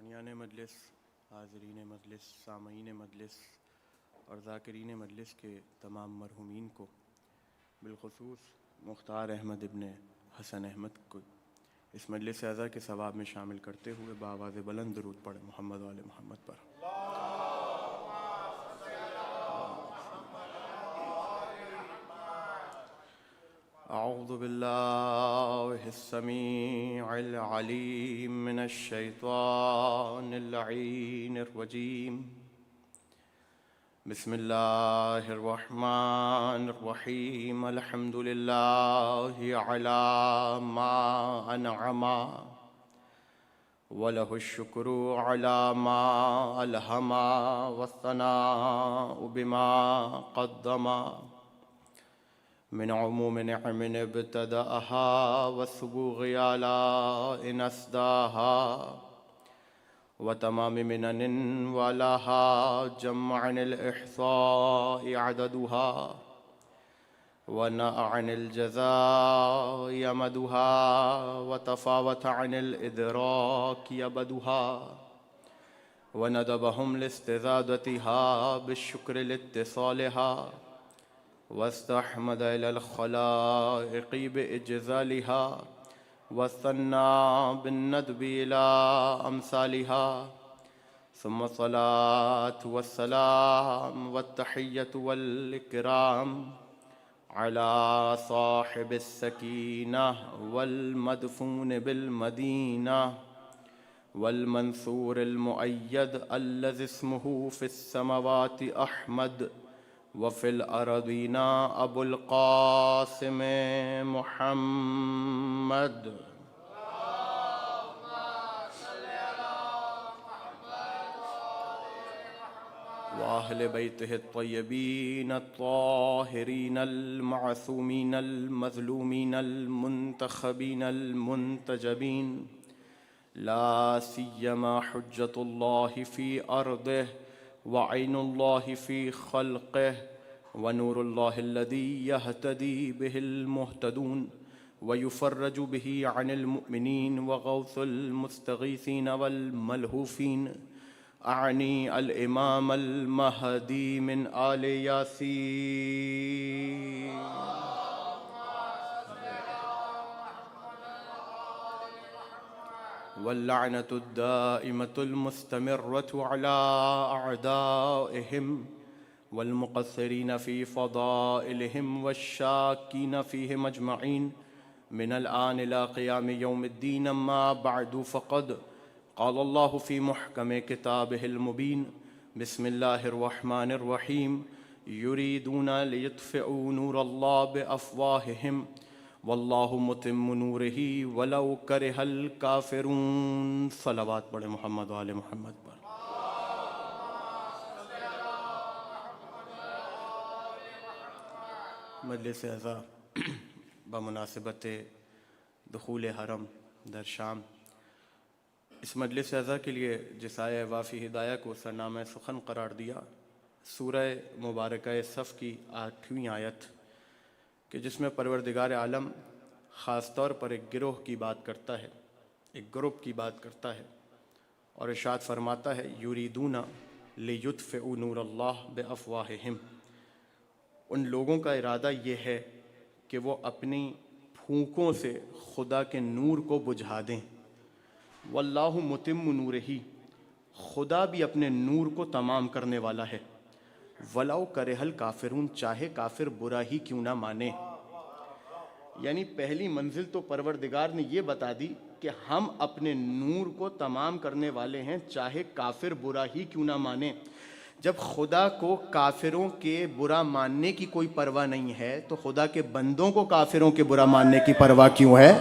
بانیان مجلس، حاضرین مجلس، سامعین مجلس اور ذاکرین مجلس کے تمام مرحومین کو، بالخصوص مختار احمد ابن حسن احمد کو اس مجلس اعزا کے ثواب میں شامل کرتے ہوئے بآواز بلند درود پڑھیں محمد و آل محمد پر۔ اعوذ باللہ السمیع العلیم من الشیطان اللعین الرجیم، بسم اللہ الرحمن الرحیم، الحمد للہ علی ما انعم وله الشکر علی ما الہم والثناء بما قدم من عموم نعم ابتدأها والسبوغ آلاء أسداها وتمام منن ولها جمع الإحصاء عددها ونأ عن الجزاء يمدها وتفاوت عن الإدراك يبدها وندبهم لاستزادتها بالشكر لاتصالها واستحمد إلى الخلائق بإجزالها واستنى بالندب إلى أمثالها ثم الصلاة والسلام والتحية والإكرام على صاحب السكينة والمدفون بالمدينة والمنصور المؤيد الذي اسمه في السماوات أحمد وفي الأرضين أبو القاسم محمد وأهل بيته الطيبين الطاهرين المعصومين المظلومين المنتخبين المنتجبين، لا سيما حجة الله في أرضه وعين الله في خلقه ونور الله الذي يهتدي به المهتدون ويفرج به عن المؤمنين وغوث المستغيثين والملهوفين، أعني الإمام المهدي من آل ياسين واللعنة الدائمة المستمرة على أعدائهم والمقصرين في فضائلهم والشاكين فيهم أجمعين من الآن إلى قيام يوم الدين. أما بعد، فقد قال الله في محكم كتابه المبين: بسم الله الرحمن الرحيم، يريدون ليطفئوا نور الله بأفواههم واللہ متم نورہ ولو کرہ الکافرون۔ صلوات پڑھیں محمد و آل محمد پر۔ مجلس اعزا بمناسبت دخول حرم در شام، اس مجلس اعزا کے لیے جس آیہ وافی ہدایہ کو سرنامہ سخن قرار دیا، سورہ مبارکہ صف کی 8ویں آیت، کہ جس میں پروردگار عالم خاص طور پر ایک گروہ کی بات کرتا ہے، ایک گروپ کی بات کرتا ہے، اور ارشاد فرماتا ہے: یریدون لیطفئوا نور اللہ بافواہہم۔ ان لوگوں کا ارادہ یہ ہے کہ وہ اپنی پھونکوں سے خدا کے نور کو بجھا دیں۔ واللہ متم نورہ، خدا بھی اپنے نور کو تمام کرنے والا ہے۔ ولو کرہ الکافرون، چاہے کافر برا ہی کیوں نہ مانے۔ یعنی پہلی منزل تو پروردگار نے یہ بتا دی کہ ہم اپنے نور کو تمام کرنے والے ہیں، چاہے کافر برا ہی کیوں نہ مانے۔ جب خدا کو کافروں کے برا ماننے کی کوئی پرواہ نہیں ہے تو خدا کے بندوں کو کافروں کے برا ماننے کی پرواہ کیوں ہے؟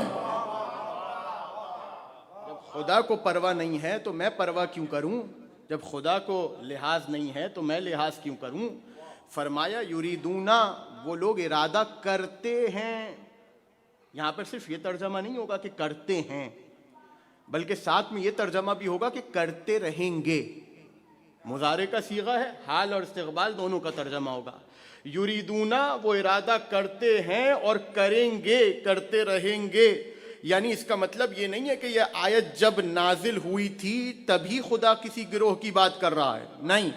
جب خدا کو پرواہ نہیں ہے تو میں پرواہ کیوں کروں؟ جب خدا کو لحاظ نہیں ہے تو میں لحاظ کیوں کروں؟ فرمایا یریدونا، وہ لوگ ارادہ کرتے ہیں۔ یہاں پر صرف یہ ترجمہ نہیں ہوگا کہ کرتے ہیں، بلکہ ساتھ میں یہ ترجمہ بھی ہوگا کہ کرتے رہیں گے۔ مضارع کا صیغہ ہے، حال اور استقبال دونوں کا ترجمہ ہوگا۔ یریدونا، وہ ارادہ کرتے ہیں اور کریں گے، کرتے رہیں گے۔ یعنی اس کا مطلب یہ نہیں ہے کہ یہ آیت جب نازل ہوئی تھی تبھی خدا کسی گروہ کی بات کر رہا ہے، نہیں،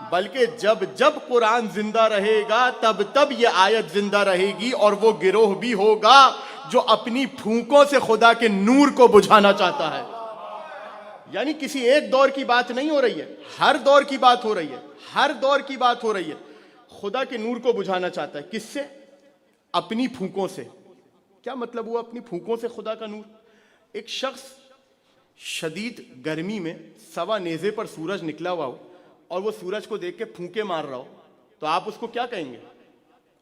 بلکہ جب جب قرآن زندہ رہے گا تب تب یہ آیت زندہ رہے گی، اور وہ گروہ بھی ہوگا جو اپنی پھونکوں سے خدا کے نور کو بجھانا چاہتا ہے۔ یعنی کسی ایک دور کی بات نہیں ہو رہی ہے، ہر دور کی بات ہو رہی ہے، ہر دور کی بات ہو رہی ہے۔ خدا کے نور کو بجھانا چاہتا ہے، کس سے؟ اپنی پھونکوں سے۔ کیا مطلب ہوا اپنی پھونکوں سے خدا کا نور؟ ایک شخص شدید گرمی میں سوا نیزے پر سورج نکلا ہوا ہو اور وہ سورج کو دیکھ کے پھونکے مار رہا ہو، تو آپ اس کو کیا کہیں گے؟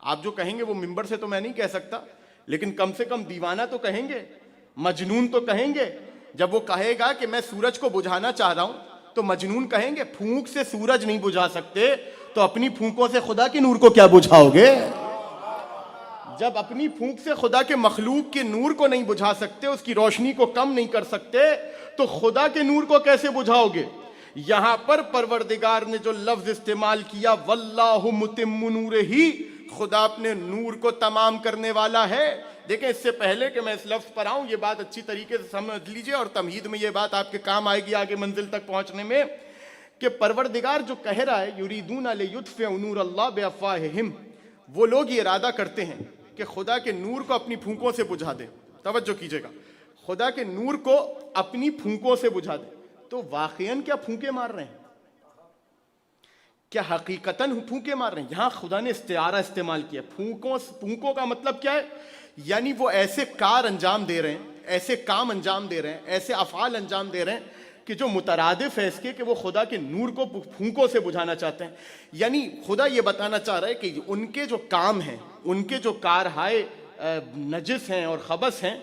آپ جو کہیں گے وہ ممبر سے تو میں نہیں کہہ سکتا، لیکن کم سے کم دیوانہ تو کہیں گے، مجنون تو کہیں گے۔ جب وہ کہے گا کہ میں سورج کو بجھانا چاہ رہا ہوں تو مجنون کہیں گے پھونک سے سورج نہیں بجھا سکتے تو اپنی پھونکوں سے خدا کے نور کو کیا بجھاؤ گے؟ جب اپنی پھونک سے خدا کے مخلوق کے نور کو نہیں بجھا سکتے، اس کی روشنی کو کم نہیں کر سکتے، تو خدا کے نور کو کیسے بجھاؤ گے؟ یہاں پر پروردگار نے جو لفظ استعمال کیا واللہ متم نورہ، خدا اپنے نور کو تمام کرنے والا ہے۔ دیکھیں اس سے پہلے کہ میں اس لفظ پر آؤں، یہ بات اچھی طریقے سے سمجھ لیجئے، اور تمہید میں یہ بات آپ کے کام آئے گی آگے منزل تک پہنچنے میں، کہ پروردگار جو کہہ رہا ہے یریدون لیطفئوا نور اللہ بافواہہم، وہ لوگ یہ ارادہ کرتے ہیں کہ خدا کے نور کو اپنی پھونکوں سے بجھا دے۔ توجہ کیجئے گا، خدا کے نور کو اپنی پھونکوں سے بجھا دے، تو واقعاً کیا پھونکے مار رہے ہیں؟ کیا حقیقتاً پھونکے مار رہے ہیں؟ یہاں خدا نے استعارہ استعمال کیا۔ پھونکوں کا مطلب کیا ہے؟ یعنی وہ ایسے کار انجام دے رہے ہیں، ایسے کام انجام دے رہے ہیں، ایسے افعال انجام دے رہے ہیں کہ جو مترادف ہے اس کے کہ وہ خدا کے نور کو پھونکوں سے بجھانا چاہتے ہیں۔ یعنی خدا یہ بتانا چاہ رہا ہے کہ ان کے جو کام ہیں، ان کے جو کارہائے نجس ہیں اور خبث ہیں،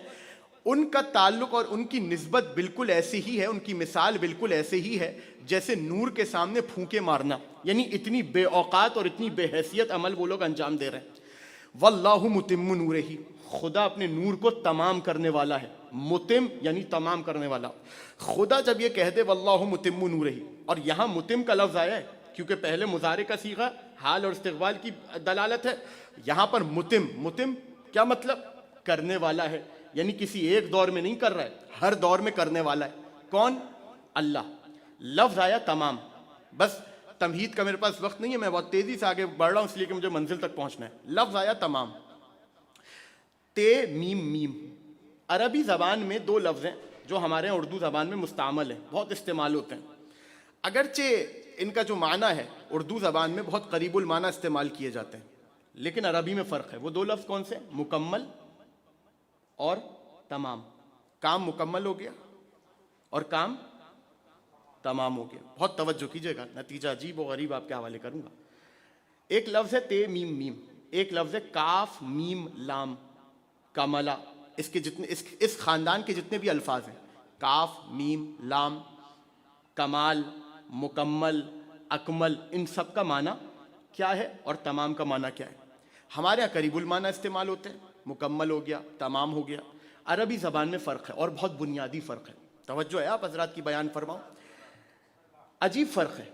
ان کا تعلق اور ان کی نسبت بالکل ایسی ہی ہے، ان کی مثال بالکل ایسے ہی ہے جیسے نور کے سامنے پھونکے مارنا۔ یعنی اتنی بے اوقات اور اتنی بے حیثیت عمل وہ لوگ انجام دے رہے ہیں۔ واللہ متم نورہ، خدا اپنے نور کو تمام کرنے والا ہے۔ متم یعنی تمام کرنے والا۔ خدا جب یہ کہہ دے واللہ متم نورہ، اور یہاں متم کا لفظ آیا ہے کیونکہ پہلے مضارع کا صیغہ حال اور استقبال کی دلالت ہے، یہاں پر متم۔ متم کیا مطلب؟ کرنے والا ہے، یعنی کسی ایک دور میں نہیں کر رہا ہے، ہر دور میں کرنے والا ہے۔ کون؟ اللہ۔ لفظ آیا تمام۔ بس تمہید کا میرے پاس وقت نہیں ہے، میں بہت تیزی سے آگے بڑھ رہا ہوں اس لیے کہ مجھے منزل تک پہنچنا ہے۔ لفظ آیا تمام، تے میم میم۔ عربی زبان میں دو لفظ ہیں جو ہمارے یہاں اردو زبان میں مستعمل ہیں، بہت استعمال ہوتے ہیں، اگرچہ ان کا جو معنی ہے اردو زبان میں بہت قریب المعنی استعمال کیے جاتے ہیں، لیکن عربی میں فرق ہے۔ وہ دو لفظ کون سے؟ مکمل اور تمام۔ کام مکمل ہو گیا اور کام تمام ہو گیا۔ بہت توجہ کیجئے گا، نتیجہ عجیب و غریب آپ کے حوالے کروں گا۔ ایک لفظ ہے تے میم میم، ایک لفظ ہے کاف میم لام کملا۔ اس کے جتنے اس خاندان کے جتنے بھی الفاظ ہیں، کاف میم لام کمال مکمل اکمل، ان سب کا معنی کیا ہے اور تمام کا معنی کیا ہے؟ ہمارے یہاں قریب المعنی استعمال ہوتے ہیں، مکمل ہو گیا، تمام ہو گیا۔ عربی زبان میں فرق ہے اور بہت بنیادی فرق ہے۔ توجہ ہے آپ حضرات کی بیان فرماؤں۔ عجیب فرق ہے،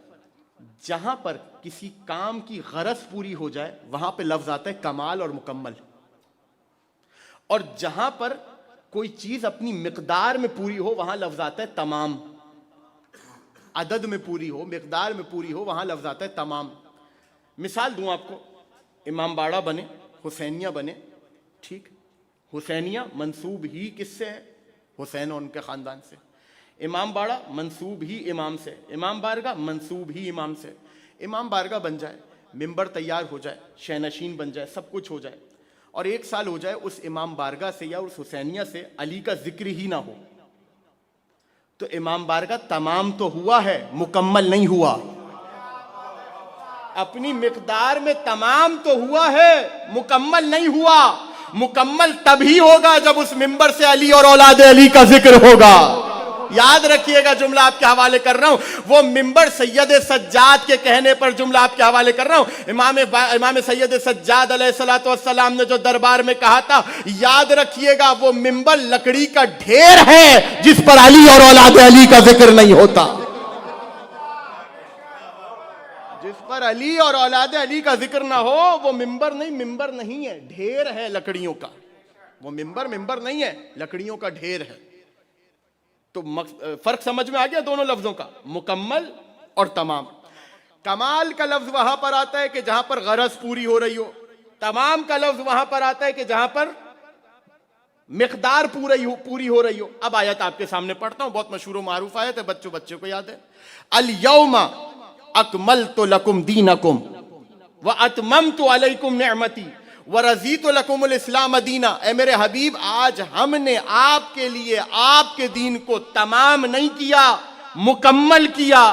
جہاں پر کسی کام کی غرض پوری ہو جائے وہاں پہ لفظ آتا ہے کمال اور مکمل، اور جہاں پر کوئی چیز اپنی مقدار میں پوری ہو وہاں لفظ آتا ہے تمام۔ عدد میں پوری ہو، مقدار میں پوری ہو، وہاں لفظ آتا ہے تمام۔ مثال دوں آپ کو، امام باڑہ بنے، حسینیہ بنے، ٹھیک، حسینیہ منسوب ہی کس سے ہے؟ حسین اور ان کے خاندان سے۔ امام باڑہ منسوب ہی امام سے، امام بارگاہ منسوب ہی امام سے۔ امام بارگاہ بن جائے، ممبر تیار ہو جائے، شینشین بن جائے، سب کچھ ہو جائے، اور ایک سال ہو جائے اس امام بارگاہ سے یا اس حسینیہ سے علی کا ذکر ہی نہ ہو، تو امام بارگاہ تمام تو ہوا ہے، مکمل نہیں ہوا۔ اپنی مقدار میں تمام تو ہوا ہے، مکمل نہیں ہوا۔ مکمل تبھی ہوگا جب اس ممبر سے علی اور اولاد علی کا ذکر ہوگا۔ یاد رکھیے گا جملہ آپ کے حوالے کر رہا ہوں، وہ ممبر سید سجاد کے کہنے پر جملہ آپ کے حوالے کر رہا ہوں۔ امام سید سجاد علیہ السلام نے جو دربار میں کہا تھا، یاد رکھیے گا وہ ممبر لکڑی کا ڈھیر ہے جس پر علی اور اولاد علی کا ذکر نہیں ہوتا۔ جس پر علی اور اولاد علی کا ذکر نہ ہو وہ ممبر نہیں ہے، ڈھیر ہے لکڑیوں کا وہ ممبر نہیں ہے، لکڑیوں کا ڈھیر ہے. تو فرق سمجھ میں آ گیا دونوں لفظوں کا، مکمل اور تمام. کمال کا لفظ وہاں پر آتا ہے کہ جہاں پر غرض پوری ہو رہی ہو، تمام کا لفظ وہاں پر آتا ہے کہ جہاں پر مقدار پوری ہو رہی ہو. اب آیت آپ کے سامنے پڑھتا ہوں، بہت مشہور و معروف آیت ہے، بچوں کو یاد ہے. الیوم اکملت لکم دینکم واتممت علیکم نعمتی ورضیت لکم الاسلام دینا. اے میرے حبیب، آج ہم نے آپ کے لیے آپ کے دین کو تمام نہیں کیا، مکمل کیا.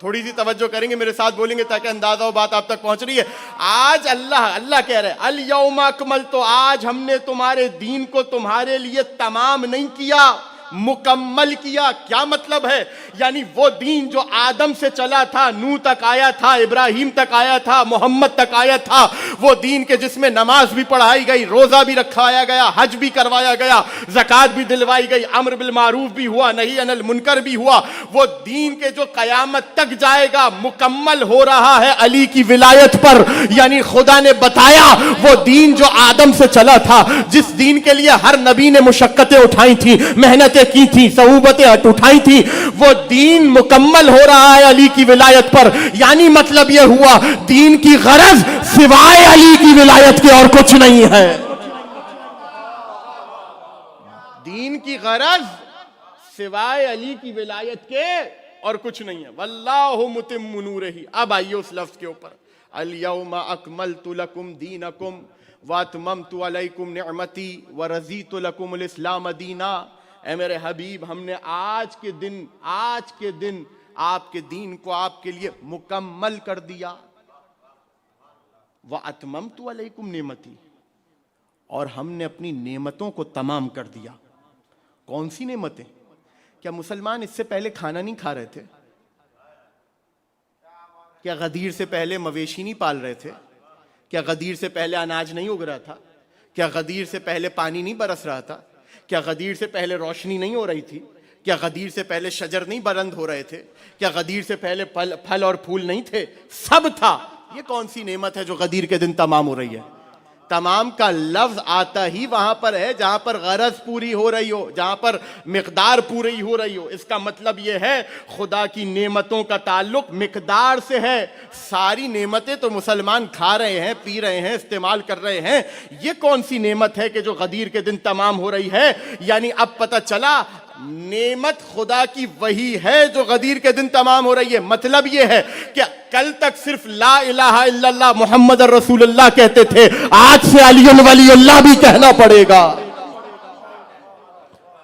تھوڑی سی توجہ کریں گے، میرے ساتھ بولیں گے تاکہ اندازہ ہو بات آپ تک پہنچ رہی ہے. آج اللہ کہہ رہے ہیں الیوم اکملت، آج ہم نے تمہارے دین کو تمہارے لیے تمام نہیں کیا، مکمل کیا. کیا مطلب ہے؟ یعنی وہ دین جو آدم سے چلا تھا، نوح تک آیا تھا، ابراہیم تک آیا تھا، محمد تک آیا تھا، وہ دین کے جس میں نماز بھی پڑھائی گئی، روزہ بھی رکھایا گیا، حج بھی کروایا گیا، زکوٰۃ بھی دلوائی گئی، امر بالمعروف بھی ہوا، نہی عن المنکر بھی ہوا، وہ دین کے جو قیامت تک جائے گا مکمل ہو رہا ہے علی کی ولایت پر. یعنی خدا نے بتایا وہ دین جو آدم سے چلا تھا، جس دین کے لیے ہر نبی نے مشقتیں اٹھائی تھیں، محنتیں کی تھیں، صعوبتیں اٹھائی تھیں، وہ دین مکمل ہو رہا ہے علی کی ولایت پر. یعنی مطلب یہ ہوا دین کی غرض سوائے علی کی ولایت کے اور کچھ نہیں ہے. دین کی غرض سوائے علی کی ولایت کے اور کچھ نہیں ہے. واللہ متم نورہ. اب آئیے اس لفظ کے اوپر، الیوم اکملت لکم دینکم واتممت علیکم نعمتی ورضیت لکم الاسلام دینا. اے میرے حبیب، ہم نے آج کے دن آپ کے دین کو آپ کے لیے مکمل کر دیا. واتممت علیکم نعمتی، اور ہم نے اپنی نعمتوں کو تمام کر دیا. کون سی نعمتیں؟ کیا مسلمان اس سے پہلے کھانا نہیں کھا رہے تھے؟ کیا غدیر سے پہلے مویشی نہیں پال رہے تھے؟ کیا غدیر سے پہلے اناج نہیں اگ رہا تھا؟ کیا غدیر سے پہلے پانی نہیں برس رہا تھا؟ کیا غدیر سے پہلے روشنی نہیں ہو رہی تھی؟ کیا غدیر سے پہلے شجر نہیں بلند ہو رہے تھے؟ کیا غدیر سے پہلے پھل اور پھول نہیں تھے؟ سب تھا. یہ کون سی نعمت ہے جو غدیر کے دن تمام ہو رہی ہے؟ تمام کا لفظ آتا ہی وہاں پر ہے جہاں پر غرض پوری ہو رہی ہو، جہاں پر مقدار پوری ہو رہی ہو. اس کا مطلب یہ ہے خدا کی نعمتوں کا تعلق مقدار سے ہے. ساری نعمتیں تو مسلمان کھا رہے ہیں، پی رہے ہیں، استعمال کر رہے ہیں. یہ کون سی نعمت ہے کہ جو غدیر کے دن تمام ہو رہی ہے؟ یعنی اب پتہ چلا نعمت خدا کی وہی ہے جو غدیر کے دن تمام ہو رہی ہے. مطلب یہ ہے کہ کل تک صرف لا الہ الا اللہ محمد رسول اللہ کہتے تھے، آج سے علی ولی اللہ بھی کہنا پڑے گا.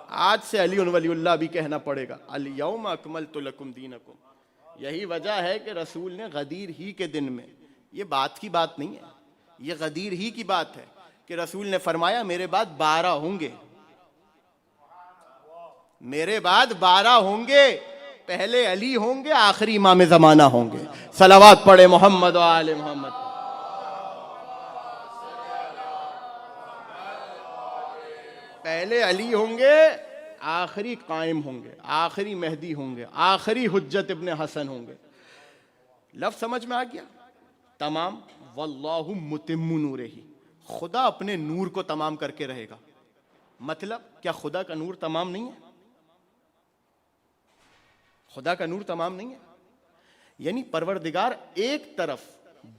آج سے علی ولی اللہ بھی کہنا پڑے گا. الیوم اکملت لکم دینکم. یہی وجہ ہے کہ رسول نے غدیر ہی کے دن میں، یہ بات کی بات نہیں ہے، یہ غدیر ہی کی بات ہے کہ رسول نے فرمایا میرے بعد 12 ہوں گے، میرے بعد 12 ہوں گے، پہلے علی ہوں گے، آخری امام زمانہ ہوں گے. صلوات پڑھے محمد و آل محمد. پہلے علی ہوں گے، آخری قائم ہوں گے، آخری مہدی ہوں گے، آخری حجت ابن حسن ہوں گے. لفظ سمجھ میں آ گیا؟ تمام. واللہ متم نورہ، خدا اپنے نور کو تمام کر کے رہے گا. مطلب کیا خدا کا نور تمام نہیں ہے؟ خدا کا نور تمام نہیں ہے. یعنی پروردگار ایک طرف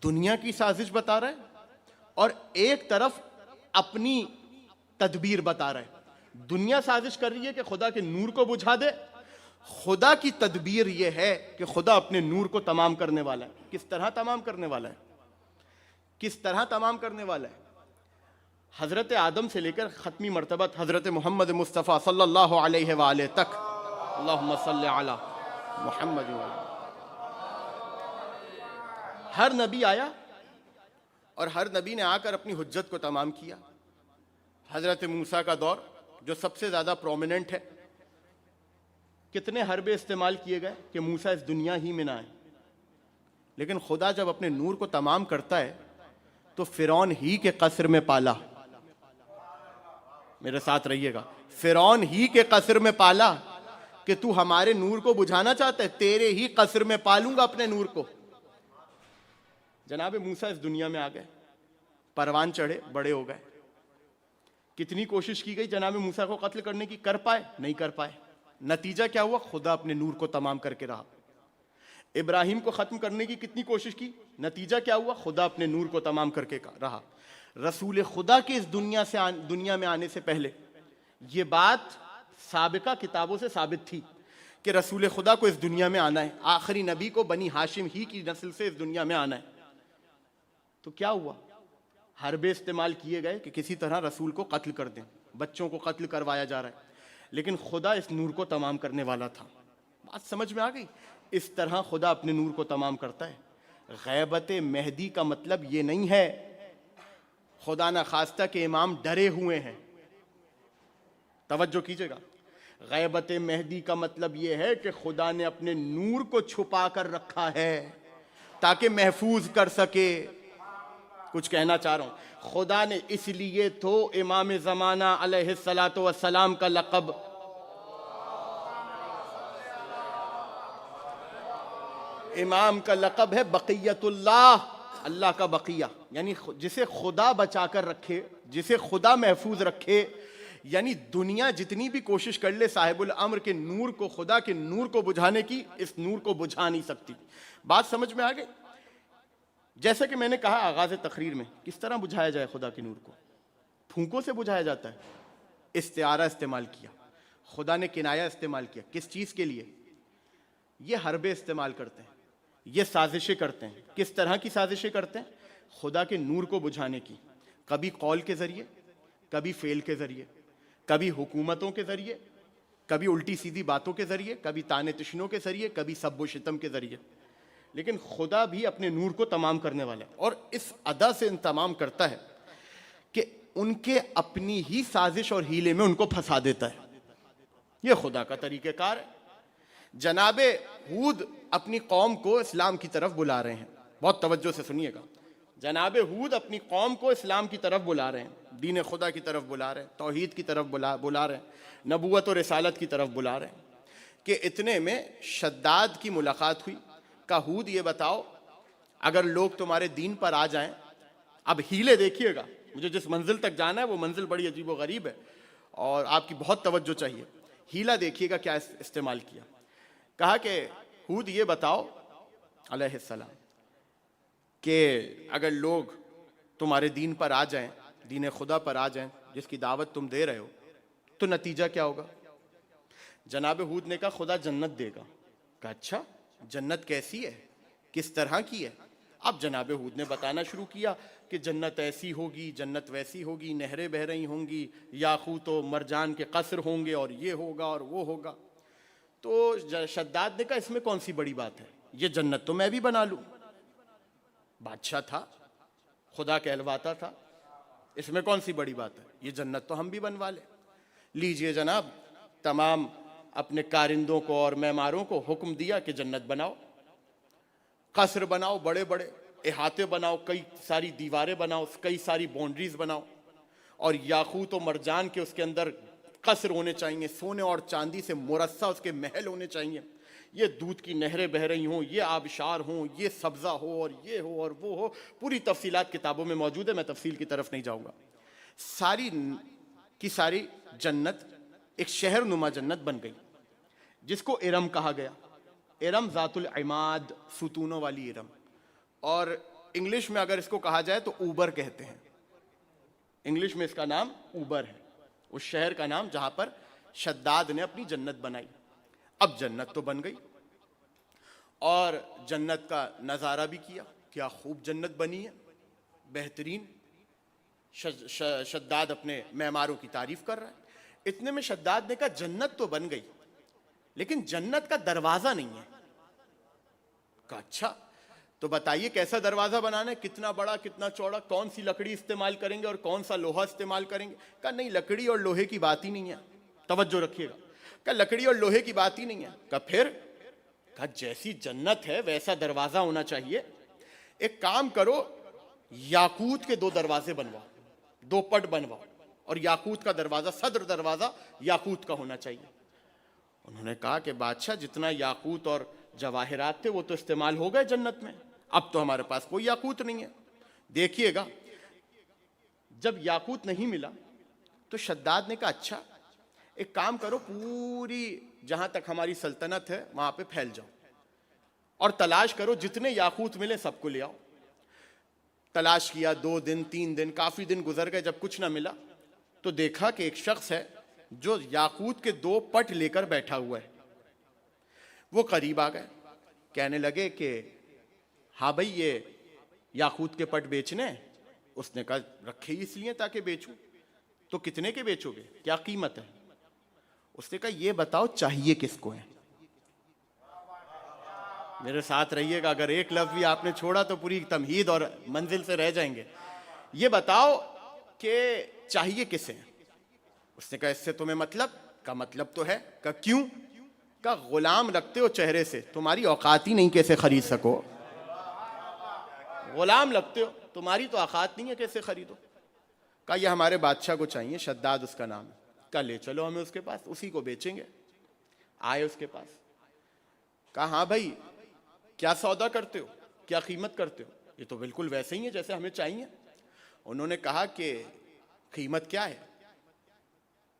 دنیا کی سازش بتا رہا ہے اور ایک طرف اپنی تدبیر بتا رہا ہے. دنیا سازش کر رہی ہے کہ خدا کے نور کو بجھا دے، خدا کی تدبیر یہ ہے کہ خدا اپنے نور کو تمام کرنے والا ہے. کس طرح تمام کرنے والا ہے؟ کس طرح تمام کرنے والا ہے؟ حضرت آدم سے لے کر ختمی مرتبہ حضرت محمد مصطفیٰ صلی اللہ علیہ وآلہ تک، اللہم صلی علی محمد وآلہ. ہر نبی آیا اور ہر نبی نے آ کر اپنی حجت کو تمام کیا. حضرت موسیٰ کا دور جو سب سے زیادہ پرومیننٹ ہے، کتنے حربے استعمال کیے گئے کہ موسیٰ اس دنیا ہی میں نہ آئے. لیکن خدا جب اپنے نور کو تمام کرتا ہے تو فرعون ہی کے قصر میں پالا. میرے ساتھ رہیے گا. فرعون ہی کے قصر میں پالا کہ تو ہمارے نور کو بجھانا چاہتا ہے، تیرے ہی قصر میں پالوں گا اپنے نور کو. جناب موسیٰ اس دنیا میں آ گئے، پروان چڑھے، بڑے ہو گئے. کتنی کوشش کی گئی جناب موسیٰ کو قتل کرنے کی، کر پائے؟ نہیں کر پائے۔ نتیجہ کیا ہوا؟ خدا اپنے نور کو تمام کر کے رہا۔ ابراہیم کو ختم کرنے کی کتنی کوشش کی، نتیجہ کیا ہوا؟ خدا اپنے نور کو تمام کر کے رہا۔ رسول خدا کے اس دنیا میں آنے سے پہلے یہ بات سابقہ کتابوں سے ثابت تھی کہ رسول خدا کو اس دنیا میں آنا ہے، آخری نبی کو بنی ہاشم ہی کی نسل سے اس دنیا میں آنا ہے۔ تو کیا ہوا؟ حربے استعمال کیے گئے کہ کسی طرح رسول کو قتل کر دیں، بچوں کو قتل کروایا جا رہا ہے، لیکن خدا اس نور کو تمام کرنے والا تھا۔ بات سمجھ میں آ گئی؟ اس طرح خدا اپنے نور کو تمام کرتا ہے۔ غیبت مہدی کا مطلب یہ نہیں ہے خدا نہ خواستہ کہ امام ڈرے ہوئے ہیں، توجہ کیجئے گا۔ غیبت مہدی کا مطلب یہ ہے کہ خدا نے اپنے نور کو چھپا کر رکھا ہے تاکہ محفوظ کر سکے۔ کچھ کہنا چاہ رہا ہوں، خدا نے اس لیے تو امام زمانہ علیہ السلام کا لقب امام کا لقب ہے بقیت اللہ، اللہ کا بقیہ، یعنی جسے خدا بچا کر رکھے، جسے خدا محفوظ رکھے۔ یعنی دنیا جتنی بھی کوشش کر لے صاحب الامر کے نور کو، خدا کے نور کو بجھانے کی، اس نور کو بجھا نہیں سکتی۔ بات سمجھ میں آ گئی؟ جیسے کہ میں نے کہا آغاز تقریر میں، کس طرح بجھایا جائے خدا کے نور کو؟ پھونکوں سے بجھایا جاتا ہے۔ استعارہ استعمال کیا، خدا نے کنایہ استعمال کیا، کس چیز کے لیے؟ یہ حربے استعمال کرتے ہیں، یہ سازشیں کرتے ہیں۔ کس طرح کی سازشیں کرتے ہیں؟ خدا کے نور کو بجھانے کی، کبھی قول کے ذریعے، کبھی فعل کے ذریعے، کبھی حکومتوں کے ذریعے، کبھی الٹی سیدھی باتوں کے ذریعے، کبھی تانے تشنوں کے ذریعے، کبھی سب و شتم کے ذریعے۔ لیکن خدا بھی اپنے نور کو تمام کرنے والا ہے، اور اس ادا سے تمام کرتا ہے کہ ان کے اپنی ہی سازش اور ہیلے میں ان کو پھنسا دیتا ہے۔ یہ خدا کا طریقہ کار ہے۔ جناب ہود اپنی قوم کو اسلام کی طرف بلا رہے ہیں، بہت توجہ سے سنیے گا۔ جناب ہود اپنی قوم کو اسلام کی طرف بلا رہے ہیں، دین خدا کی طرف بلا رہے ہیں، توحید کی طرف بلا رہے ہیں، نبوت اور رسالت کی طرف بلا رہے ہیں کہ اتنے میں شداد کی ملاقات ہوئی۔ کہا ہود یہ بتاؤ اگر لوگ تمہارے دین پر آ جائیں، اب ہیلے دیکھیے گا، مجھے جس منزل تک جانا ہے وہ منزل بڑی عجیب و غریب ہے اور آپ کی بہت توجہ چاہیے۔ ہیلا دیکھیے گا کیا استعمال کیا۔ کہا کہ ہود یہ بتاؤ علیہ السلام کہ اگر لوگ تمہارے دین پر آ جائیں، دین خدا پر آ جائیں جس کی دعوت تم دے رہے ہو، تو نتیجہ کیا ہوگا؟ جناب ہود نے کہا خدا جنت دے گا۔ کہا اچھا جنت کیسی ہے، کس طرح کی ہے؟ اب جناب ہود نے بتانا شروع کیا کہ جنت ایسی ہوگی، جنت ویسی ہوگی، نہریں بہہ رہی ہوں گی، یاقوت و مرجان کے قصر ہوں گے، اور یہ ہوگا اور وہ ہوگا۔ تو شداد نے کہا اس میں کون سی بڑی بات ہے، یہ جنت تو میں بھی بنا لوں، بادشاہ تھا، خدا کہلواتا تھا، اس میں کون سی بڑی بات ہے، یہ جنت تو ہم بھی بنوا لیں۔ لیجئے جناب، تمام اپنے کارندوں کو اور معماروں کو حکم دیا کہ جنت بناؤ، قصر بناؤ، بڑے بڑے احاطے بناؤ، کئی ساری دیواریں بناؤ، کئی ساری باؤنڈریز بناؤ، اور یاقوت و مرجان کے اس کے اندر قصر ہونے چاہیے، سونے اور چاندی سے مرصع اس کے محل ہونے چاہیے، یہ دودھ کی نہریں بہہ رہی ہوں، یہ آبشار ہوں، یہ سبزہ ہو اور یہ ہو اور وہ ہو۔ پوری تفصیلات کتابوں میں موجود ہے، میں تفصیل کی طرف نہیں جاؤں گا۔ ساری کی ساری جنت ایک شہر نما جنت بن گئی جس کو ارم کہا گیا۔ ارم ذات العماد، ستونوں والی ارم، اور انگلش میں اگر اس کو کہا جائے تو اوبر کہتے ہیں، انگلش میں اس کا نام اوبر ہے، اس شہر کا نام جہاں پر شداد نے اپنی جنت بنائی۔ اب جنت تو بن گئی اور جنت کا نظارہ بھی کیا، کیا خوب جنت بنی ہے، بہترین۔ شداد اپنے معماروں کی تعریف کر رہا ہے۔ اتنے میں شداد نے کہا جنت تو بن گئی لیکن جنت کا دروازہ نہیں ہے۔ کہا اچھا تو بتائیے کیسا دروازہ بنانا ہے، کتنا بڑا، کتنا چوڑا، کون سی لکڑی استعمال کریں گے اور کون سا لوہا استعمال کریں گے؟ کہا نہیں لکڑی اور لوہے کی بات ہی نہیں ہے، توجہ رکھیے گا۔ کہا لکڑی اور لوہے کی بات ہی نہیں ہے۔ کہا پھر؟ کہا جیسی جنت ہے ویسا دروازہ ہونا چاہیے، ایک کام کرو یاقوت کے 2 دروازے بنواؤ، 2 پٹ بنواؤ، اور یاقوت کا دروازہ، صدر دروازہ یاقوت کا ہونا چاہیے۔ انہوں نے کہا کہ بادشاہ جتنا یاقوت اور جواہرات تھے وہ تو استعمال ہو گئے جنت میں، اب تو ہمارے پاس کوئی یاقوت نہیں ہے۔ دیکھیے گا جب یاقوت نہیں ملا تو شداد نے کہا اچھا ایک کام کرو، پوری جہاں تک ہماری سلطنت ہے وہاں پہ پھیل جاؤ اور تلاش کرو، جتنے یاقوت ملے سب کو لے آؤ۔ تلاش کیا، 2 دن 3 دن کافی دن گزر گئے، جب کچھ نہ ملا تو دیکھا کہ ایک شخص ہے جو یاقوت کے 2 پٹ لے کر بیٹھا ہوا ہے۔ وہ قریب آ گئے، کہنے لگے کہ ہاں بھائی یہ یاقوت کے پٹ بیچنے ہیں؟ اس نے کہا رکھے ہی اس لیے تاکہ بیچوں۔ تو کتنے کے بیچو گے، کیا قیمت ہے؟ اس نے کہا یہ بتاؤ چاہیے کس کو ہے؟ میرے ساتھ رہیے گا، اگر ایک لفظ بھی آپ نے چھوڑا تو پوری تمہید اور منزل سے رہ جائیں گے۔ یہ بتاؤ کہ چاہیے کسے؟ اس نے کہا اس سے تمہیں مطلب؟ کا مطلب تو ہے۔ کا کیوں؟ کا غلام رکھتے ہو چہرے سے، تمہاری اوقات ہی نہیں کیسے خرید سکو؟ غلام لگتے ہو، تمہاری تو اوقات نہیں ہے کیسے خریدو؟ کہا یہ ہمارے بادشاہ کو چاہیے، شداد اس کا نام ہے۔ کہا لے چلو ہمیں اس کے پاس، اسی کو بیچیں گے۔ آئے اس کے پاس، کہا ہاں بھائی کیا سودا کرتے ہو، کیا قیمت کرتے ہو؟ یہ تو بالکل ویسے ہی ہے جیسے ہمیں چاہیے۔ انہوں نے کہا کہ قیمت کیا ہے،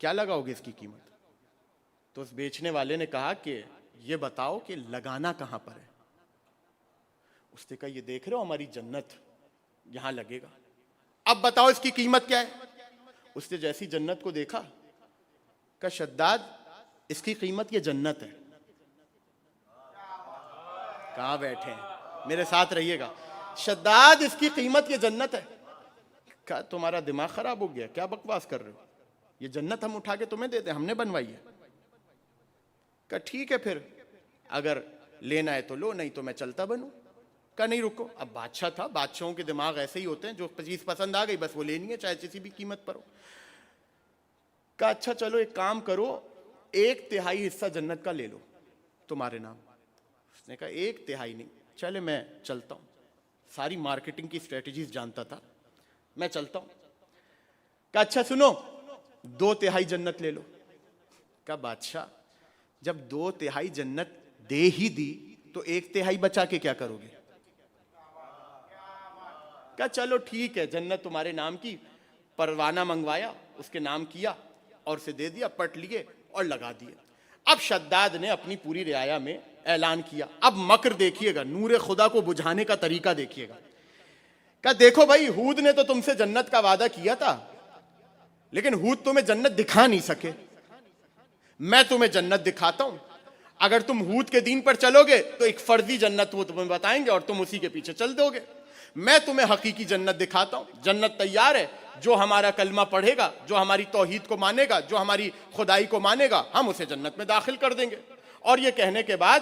کیا لگاؤ گے اس کی قیمت؟ تو اس بیچنے والے نے کہا کہ یہ بتاؤ کہ لگانا کہاں پر ہے؟ اس نے کہا یہ دیکھ رہے ہو ہماری جنت، یہاں لگے گا، اب بتاؤ اس کی قیمت کیا ہے؟ اس نے جیسی جنت کو دیکھا، کہا شداد اس کی قیمت یہ جنت ہے۔ کہاں بیٹھے ہیں، میرے ساتھ رہیے گا، شداد اس کی قیمت یہ جنت ہے۔ کہا تمہارا دماغ خراب ہو گیا، کیا بکواس کر رہے ہو؟ یہ جنت ہم اٹھا کے تمہیں دیتے ہیں، ہم نے بنوائی ہے۔ کہا ٹھیک ہے پھر اگر لینا ہے تو لو، نہیں تو میں چلتا بنوں۔ کہا نہیں رکو، اب بادشاہ تھا، بادشاہوں کے دماغ ایسے ہی ہوتے ہیں، جو چیز پسند آ گئی بس وہ لینی ہے چاہے کسی بھی قیمت پر ہو۔ کہا اچھا چلو ایک کام کرو، 1/3 حصہ جنت کا لے لو تمہارے نام۔ اس نے کہا 1/3 نہیں، چلے میں چلتا ہوں، ساری مارکیٹنگ کی اسٹریٹجیز جانتا تھا، میں چلتا ہوں۔ کہا اچھا سنو 2/3 جنت لے لو۔ کہا بادشاہ جب 2/3 جنت دے ہی دی تو 1/3 بچا کے کیا کرو گے؟ کہا چلو ٹھیک ہے جنت تمہارے نام کی، پروانہ منگوایا، اس کے نام کیا اور اسے دے دیا، پٹ لیے اور لگا دیے۔ اب شداد نے اپنی پوری رعایا میں اعلان کیا، اب مکر دیکھیے گا، نور خدا کو بجھانے کا طریقہ دیکھیے گا۔ کہا دیکھو بھائی ہود نے تو تم سے جنت کا وعدہ کیا تھا، لیکن ہود تمہیں جنت دکھا نہیں سکے، میں تمہیں جنت دکھاتا ہوں۔ اگر تم ہود کے دین پر چلو گے تو ایک فرضی جنت وہ تمہیں بتائیں گے اور تم اسی کے پیچھے چل دو گے، میں تمہیں حقیقی جنت دکھاتا ہوں۔ جنت تیار ہے، جو ہمارا کلمہ پڑھے گا، جو ہماری توحید کو مانے گا، جو ہماری خدائی کو مانے گا، ہم اسے جنت میں داخل کر دیں گے۔ اور یہ کہنے کے بعد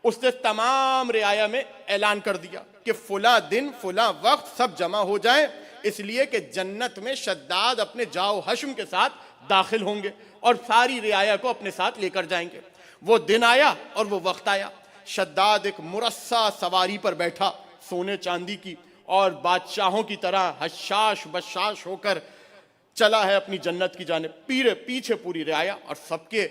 اس نے تمام رعایا میں اعلان کر دیا کہ فلاں دن فلاں وقت سب جمع ہو جائیں، اس لیے کہ جنت میں شداد اپنے جاؤ حشم کے ساتھ داخل ہوں گے اور ساری رعایا کو اپنے ساتھ لے کر جائیں گے۔ وہ دن آیا اور وہ وقت آیا، شداد ایک مرصع سواری پر بیٹھا سونے چاندی کی، اور بادشاہوں کی طرح حشاش بشاش ہو کر چلا ہے اپنی جنت کی جانب۔ پیچھے پوری رعایا اور سب کے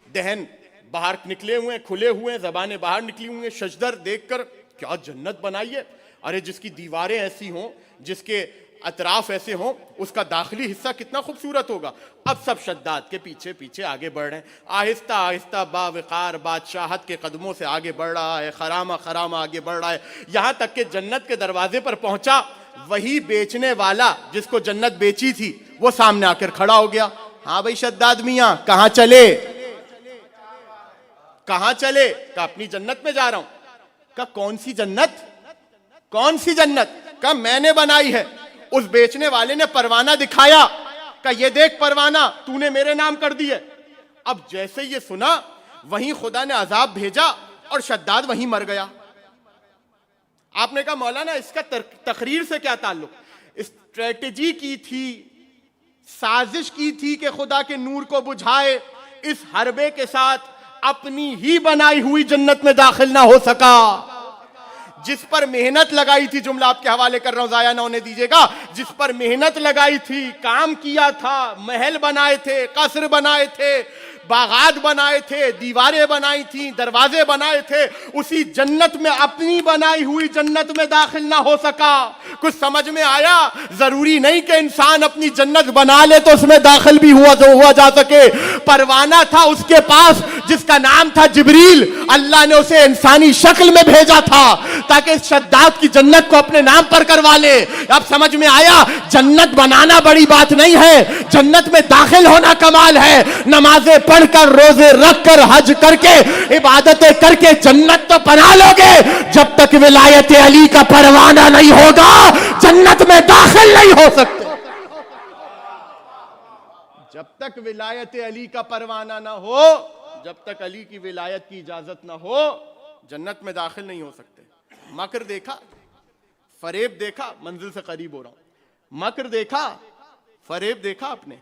دہن باہر نکلے ہوئے، کھلے ہوئے، زبانیں باہر نکلی ہوئے، شجدر دیکھ کر کیا جنت بنائی ہے، ارے جس کی دیواریں ایسی ہوں، جس کے اطراف ایسے ہوں، اس کا داخلی حصہ کتنا خوبصورت ہوگا۔ اب سب شداد کے پیچھے پیچھے آگے بڑھ رہے ہیں، آہستہ آہستہ باوقار بادشاہت کے قدموں سے آگے بڑھ رہا ہے، خرامہ خرامہ آگے بڑھ رہا ہے، یہاں تک کہ جنت کے دروازے پر پہنچا۔ وہی بیچنے والا جس کو جنت بیچی تھی وہ سامنے آ کر کھڑا ہو گیا۔ ہاں بھائی شداد میاں کہاں چلے، کہاں چلے؟ کہ اپنی جنت میں جا رہا ہوں۔ کہ کون سی جنت، کون سی جنت؟ کہ میں نے بنائی ہے۔ اس بیچنے والے نے پروانہ دکھایا، کہ یہ دیکھ پروانہ تو نے میرے نام کر دی ہے۔ اب جیسے یہ سنا وہیں خدا نے عذاب بھیجا اور شداد وہیں مر گیا۔ آپ نے کہا مولانا اس کا تقریر سے کیا تعلق؟ اسٹریٹجی کی تھی، سازش کی تھی کہ خدا کے نور کو بجھائے، اس حربے کے ساتھ اپنی ہی بنائی ہوئی جنت میں داخل نہ ہو سکا۔ جس پر محنت لگائی تھی، جملہ آپ کے حوالے کر رہا ہوں ضائع نہ ہونے دیجیے گا، جس پر محنت لگائی تھی، کام کیا تھا، محل بنائے تھے، قصر بنائے تھے، باغات بنائے تھے, دیواریں بنائی تھیں, دروازے بنائے تھے, اسی جنت میں اپنی بنائی ہوئی جنت میں داخل نہ ہو سکا. کچھ سمجھ میں آیا؟ ضروری نہیں کہ انسان اپنی جنت بنا لے تو اس میں داخل بھی ہوا جا سکے. پروانہ تھا اس کے پاس جس کا نام تھا جبریل, اللہ نے اسے انسانی شکل میں بھیجا تھا تاکہ شداد کی جنت کو اپنے نام پر کروا لے. اب سمجھ میں آیا؟ جنت بنانا بڑی بات نہیں ہے, جنت میں داخل ہونا کمال ہے. نمازیں پڑھ کر, روزے رکھ کر, حج کر کے, عبادتیں کر کے جنت تو بنا لو گے, جب تک ولایت علی کا پروانہ نہیں ہوگا جنت میں داخل نہیں ہو سکتے. جب تک ولایت علی کا پروانہ نہ ہو, جب تک علی کی ولایت کی اجازت نہ ہو, جنت میں داخل نہیں ہو سکتے. مکر دیکھا, فریب دیکھا, منزل سے قریب ہو رہا ہوں. مکر دیکھا, فریب دیکھا آپ نے.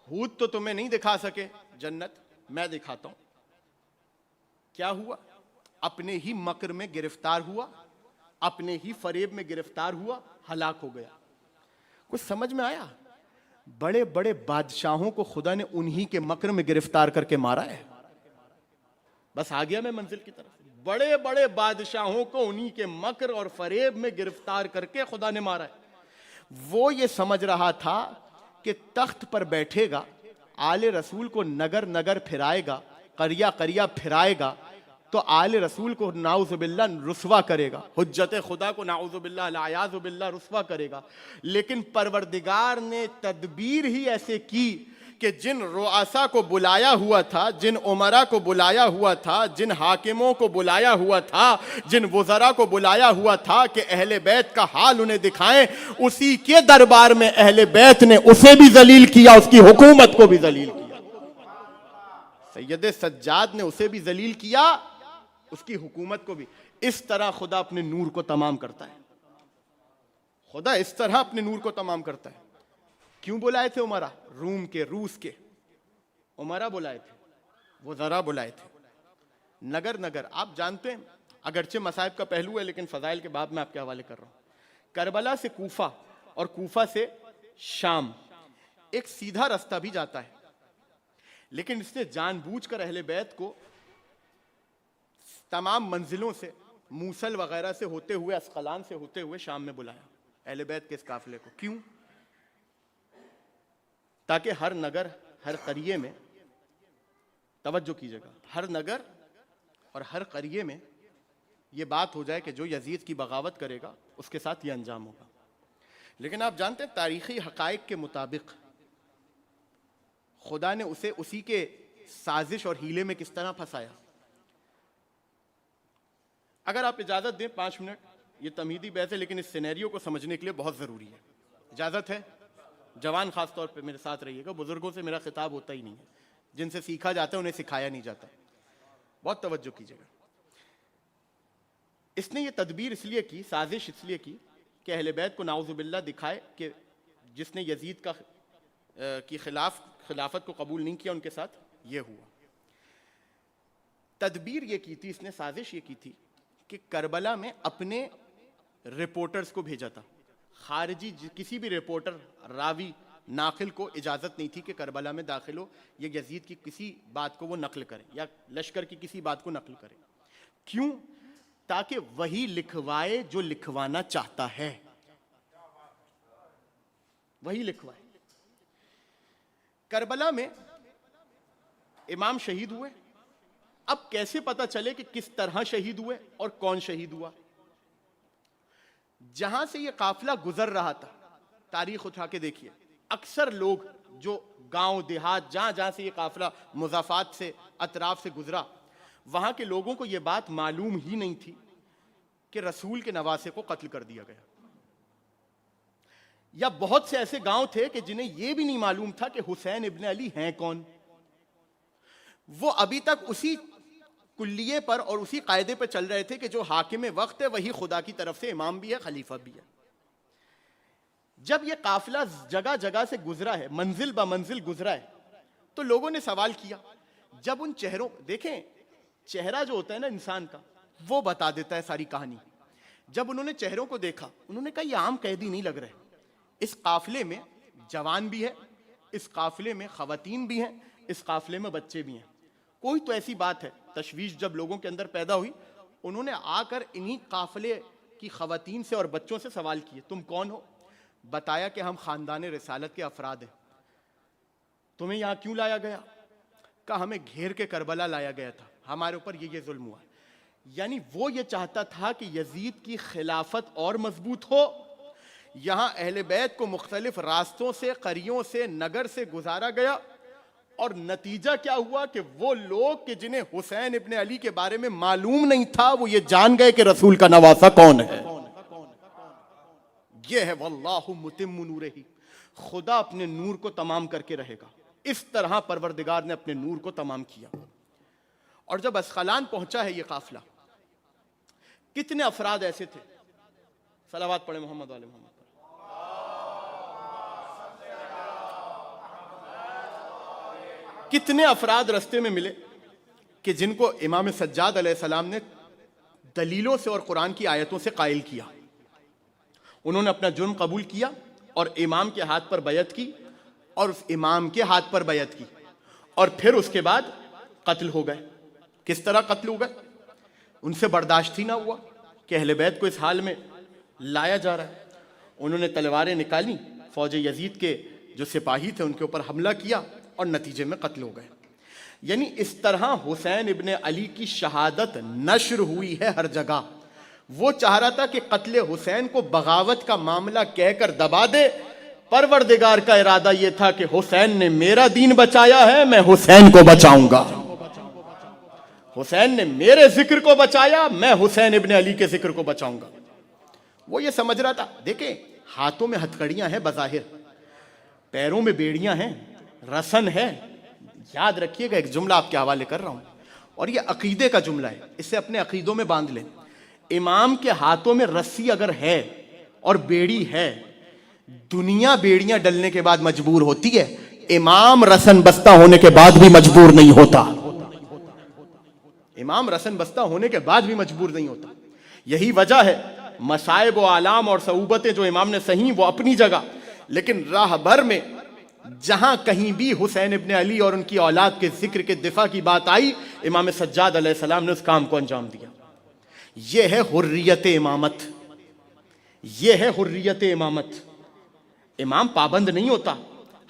حوت تو تمہیں نہیں دکھا سکے جنت, میں دکھاتا ہوں. کیا ہوا؟ اپنے ہی مکر میں گرفتار ہوا, اپنے ہی فریب میں گرفتار ہوا, ہلاک ہو گیا. کچھ سمجھ میں آیا؟ بڑے بڑے بادشاہوں کو خدا نے انہی کے مکر میں گرفتار کر کے مارا ہے. بس آ گیا میں منزل کی طرف. بڑے بڑے بادشاہوں کو انہی کے مکر اور فریب میں گرفتار کر کے خدا نے مارا ہے. وہ یہ سمجھ رہا تھا کہ تخت پر بیٹھے گا, آل رسول کو نگر نگر پھرائے گا, قریہ قریہ پھرائے گا, تو آل رسول کو نعوذ باللہ رسوا کرے گا, حجت خدا کو نعوذ باللہ العیاذ باللہ رسوا کرے گا. لیکن پروردگار نے تدبیر ہی ایسے کی کہ جن رؤسا کو بلایا ہوا تھا, جن عمرا کو بلایا ہوا تھا, جن حاکموں کو بلایا ہوا تھا, جن وزراء کو بلایا ہوا تھا کہ اہل بیت کا حال انہیں دکھائیں, اسی کے دربار میں اہل بیت نے اسے بھی ذلیل کیا, اس کی حکومت کو بھی ذلیل کیا. سید سجاد نے اسے بھی ذلیل کیا, اس کی حکومت کو بھی. اس طرح خدا اپنے نور کو تمام کرتا ہے. خدا اس طرح اپنے نور کو تمام کرتا ہے. کیوں بلائے تھے عمرا؟ روم کے, روس کے عمرا بلائے تھے, وزراء بلائے تھے, نگر نگر. آپ جانتے ہیں, اگرچہ مصائب کا پہلو ہے لیکن فضائل کے باب میں آپ کے حوالے کر رہا ہوں. کربلا سے کوفہ اور کوفہ سے شام ایک سیدھا راستہ بھی جاتا ہے, لیکن اس نے جان بوجھ کر اہل بیت کو تمام منزلوں سے, موصل وغیرہ سے ہوتے ہوئے, اسقلان سے ہوتے ہوئے شام میں بلایا اہل بیت کے اس قافلے کو. کیوں؟ تاکہ ہر نگر, ہر قریے میں, توجہ کیجیے گا, ہر نگر اور ہر قریے میں یہ بات ہو جائے کہ جو یزید کی بغاوت کرے گا اس کے ساتھ یہ انجام ہوگا. لیکن آپ جانتے ہیں تاریخی حقائق کے مطابق خدا نے اسے اسی کے سازش اور ہیلے میں کس طرح پھنسایا. اگر آپ اجازت دیں 5 منٹ, یہ تمہیدی بحث ہے لیکن اس سینیریو کو سمجھنے کے لیے بہت ضروری ہے. اجازت ہے؟ جوان خاص طور پہ میرے ساتھ رہیے گا, بزرگوں سے میرا خطاب ہوتا ہی نہیں ہے, جن سے سیکھا جاتا ہے انہیں سکھایا نہیں جاتا. بہت توجہ کیجیے گا. اس نے یہ تدبیر اس لیے کی, سازش اس لیے کی کہ اہل بیت کو نعوذ باللہ دکھائے کہ جس نے یزید کی خلافت کو قبول نہیں کیا ان کے ساتھ یہ ہوا. تدبیر یہ کی تھی اس نے, سازش یہ کی تھی کہ کربلا میں اپنے رپورٹرز کو بھیجا تھا. خارجی کسی بھی رپورٹر, راوی, ناقل کو اجازت نہیں تھی کہ کربلا میں داخل ہو یا یزید کی کسی بات کو وہ نقل کرے یا لشکر کی کسی بات کو نقل کرے. کیوں؟ تاکہ وہی لکھوائے جو لکھوانا چاہتا ہے, وہی لکھوائے. کربلا میں امام شہید ہوئے. اب کیسے پتا چلے کہ کس طرح شہید ہوئے اور کون شہید ہوا؟ جہاں سے یہ قافلہ گزر رہا تھا, تاریخ اٹھا کے دیکھیے, اکثر لوگ جو گاؤں دیہات جہاں جہاں سے یہ قافلہ مضافات سے, اطراف سے گزرا, وہاں کے لوگوں کو یہ بات معلوم ہی نہیں تھی کہ رسول کے نواسے کو قتل کر دیا گیا. یا بہت سے ایسے گاؤں تھے کہ جنہیں یہ بھی نہیں معلوم تھا کہ حسین ابن علی ہیں کون. وہ ابھی تک اسی کلیے پر اور اسی قاعدے پر چل رہے تھے کہ جو حاکم وقت ہے وہی خدا کی طرف سے امام بھی ہے, خلیفہ بھی ہے. جب یہ قافلہ جگہ جگہ سے گزرا ہے, منزل با منزل گزرا ہے, تو لوگوں نے سوال کیا. جب ان چہروں, دیکھیں چہرہ جو ہوتا ہے نا انسان کا, وہ بتا دیتا ہے ساری کہانی. جب انہوں نے چہروں کو دیکھا, انہوں نے کہا یہ عام قیدی نہیں لگ رہے, اس قافلے میں جوان بھی ہے, اس قافلے میں خواتین بھی ہیں, اس قافلے میں بچے بھی ہیں. کوئی تو ایسی بات ہے. تشویش جب لوگوں کے اندر پیدا ہوئی, انہوں نے آ کر انہی قافلے کی خواتین سے اور بچوں سے سوال کیے, تم کون ہو؟ بتایا کہ ہم خاندان رسالت کے افراد ہیں. تمہیں یہاں کیوں لایا گیا؟ کہا ہمیں گھیر کے کربلا لایا گیا تھا, ہمارے اوپر یہ ظلم ہوا. یعنی وہ یہ چاہتا تھا کہ یزید کی خلافت اور مضبوط ہو. یہاں اہل بیت کو مختلف راستوں سے, قریوں سے, نگر سے گزارا گیا, اور نتیجہ کیا ہوا کہ وہ لوگ کہ جنہیں حسین ابن علی کے بارے میں معلوم نہیں تھا, وہ یہ جان گئے کہ رسول کا نواسہ کون ہے. یہ ہے واللہ متم نورہ, خدا اپنے نور کو تمام کر کے رہے گا. اس طرح پروردگار نے اپنے نور کو تمام کیا. اور جب اسقلان پہنچا ہے یہ قافلہ, کتنے افراد ایسے تھے؟ صلوات پڑھیں محمد والے محمد. کتنے افراد رستے میں ملے کہ جن کو امام سجاد علیہ السلام نے دلیلوں سے اور قرآن کی آیتوں سے قائل کیا. انہوں نے اپنا جرم قبول کیا اور امام کے ہاتھ پر بیعت کی, اور اس امام کے ہاتھ پر بیعت کی, اور پھر اس کے بعد قتل ہو گئے. کس طرح قتل ہو گئے؟ ان سے برداشت ہی نہ ہوا کہ اہل بیت کو اس حال میں لایا جا رہا ہے. انہوں نے تلواریں نکالی, فوج یزید کے جو سپاہی تھے ان کے اوپر حملہ کیا, اور نتیجے میں قتل ہو گئے. یعنی اس طرح حسین ابن علی کی شہادت نشر ہوئی ہے ہر جگہ. وہ چاہ رہا تھا کہ قتل حسین کو بغاوت کا معاملہ کہہ کر دبا دے. پروردگار کا ارادہ یہ تھا کہ حسین نے میرا دین بچایا ہے, میں حسین کو بچاؤں گا. حسین نے میرے ذکر کو بچایا, میں حسین ابن علی کے ذکر کو بچاؤں گا. وہ یہ سمجھ رہا تھا. دیکھیں, ہاتھوں میں ہتھکڑیاں ہیں بظاہر, پیروں میں بیڑیاں ہیں, رسن ہے. یاد رکھیے گا, ایک جملہ آپ کے حوالے کر رہا ہوں, اور یہ عقیدے کا جملہ ہے, اسے اپنے عقیدوں میں باندھ لیں. امام کے ہاتھوں میں رسی اگر ہے اور بیڑی ہے, دنیا بیڑیاں ڈلنے کے بعد مجبور ہوتی ہے, امام رسن بستہ ہونے کے بعد بھی مجبور نہیں ہوتا. امام رسن بستہ ہونے کے بعد بھی مجبور نہیں ہوتا. یہی وجہ ہے مصائب و آلام اور صعوبتیں جو امام نے سہیں وہ اپنی جگہ, لیکن راہ بھر میں جہاں کہیں بھی حسین ابن علی اور ان کی اولاد کے ذکر کے دفاع کی بات آئی, امام سجاد علیہ السلام نے اس کام کو انجام دیا. یہ ہے حریت امامت, یہ ہے حریت امامت. امام پابند نہیں ہوتا.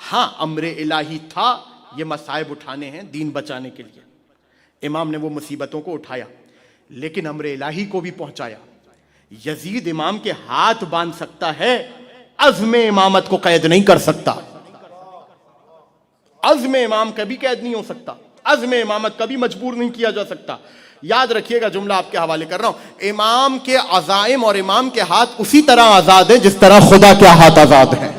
ہاں, امر الہی تھا یہ مصائب اٹھانے ہیں دین بچانے کے لیے, امام نے وہ مصیبتوں کو اٹھایا, لیکن امر الہی کو بھی پہنچایا. یزید امام کے ہاتھ باندھ سکتا ہے, عزم امامت کو قید نہیں کر سکتا. عزم امام کبھی قید نہیں ہو سکتا, عزم امامت کبھی مجبور نہیں کیا جا سکتا. یاد رکھیے گا, جملہ آپ کے حوالے کر رہا ہوں, امام کے عزائم اور امام کے ہاتھ اسی طرح آزاد ہیں جس طرح خدا کے ہاتھ آزاد ہیں.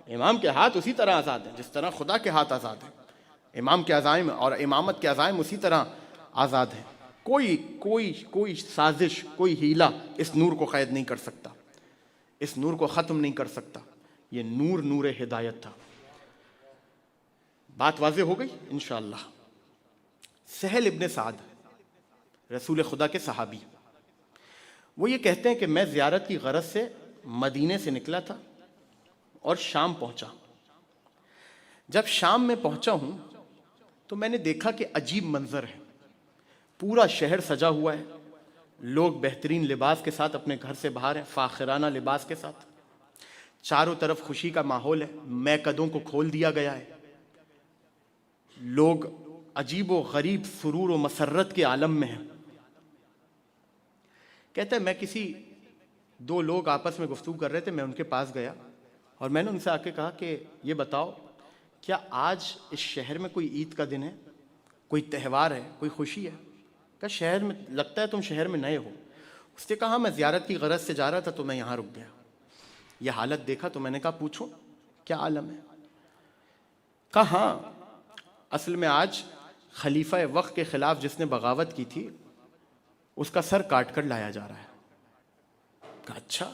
امام کے ہاتھ اسی طرح آزاد ہیں جس طرح خدا کے ہاتھ آزاد ہیں. امام کے عزائم اور امامت کے عزائم اسی طرح آزاد ہیں. کوئی سازش, کوئی ہیلا اس نور کو قید نہیں کر سکتا, اس نور کو ختم نہیں کر سکتا. یہ نور نور ہدایت تھا. بات واضح ہو گئی انشاءاللہ. سہل ابن سعد رسول خدا کے صحابی, وہ یہ کہتے ہیں کہ میں زیارت کی غرض سے مدینے سے نکلا تھا اور شام پہنچا. جب شام میں پہنچا ہوں تو میں نے دیکھا کہ عجیب منظر ہے. پورا شہر سجا ہوا ہے, لوگ بہترین لباس کے ساتھ اپنے گھر سے باہر ہیں, فاخرانہ لباس کے ساتھ. چاروں طرف خوشی کا ماحول ہے, میکدوں کو کھول دیا گیا ہے. لوگ عجیب و غریب سرور و مسرت کے عالم میں ہیں. کہتا ہے میں کسی دو لوگ آپس میں گفتگو کر رہے تھے, میں ان کے پاس گیا اور میں نے ان سے آ کے کہا کہ یہ بتاؤ کیا آج اس شہر میں کوئی عید کا دن ہے, کوئی تہوار ہے, کوئی خوشی ہے؟ کہا شہر میں, لگتا ہے تم شہر میں نئے ہو. اس نے کہا میں زیارت کی غرض سے جا رہا تھا تو میں یہاں رک گیا. یہ حالت دیکھا تو میں نے کہا پوچھو کیا عالم ہے؟ کہا ہاں, اصل میں آج خلیفہ وقت کے خلاف جس نے بغاوت کی تھی اس کا سر کاٹ کر لایا جا رہا ہے. کہا اچھا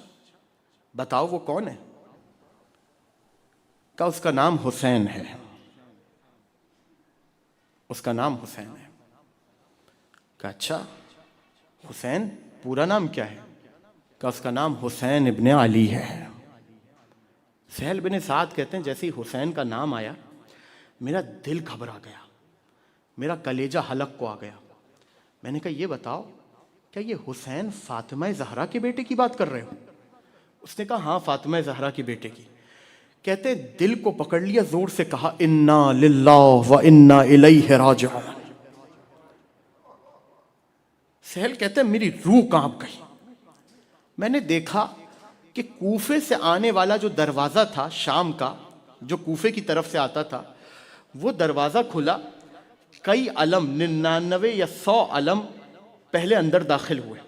بتاؤ وہ کون ہے؟ کہا اس کا نام حسین ہے. اس کا نام حسین ہے. کہا اچھا حسین, پورا نام کیا ہے؟ کہا اس کا نام حسین ابن علی ہے. سہل بن سعد کہتے ہیں جیسے ہی حسین کا نام آیا میرا دل گھبرا گیا، میرا کلیجہ حلق کو آ گیا. میں نے کہا یہ بتاؤ کیا یہ حسین فاطمہ زہرا کے بیٹے کی بات کر رہے ہو؟ اس نے کہا ہاں فاطمہ زہرا کے بیٹے کی. کہتے دل کو پکڑ لیا، زور سے کہا انا للہ و انا الیہ راجعون. سہل کہتے ہیں میری روح کانپ گئی. میں نے دیکھا کہ کوفے سے آنے والا جو دروازہ تھا شام کا، جو کوفے کی طرف سے آتا تھا، وہ دروازہ کھلا. کئی علم 99 یا 100 علم پہلے اندر داخل ہوئے.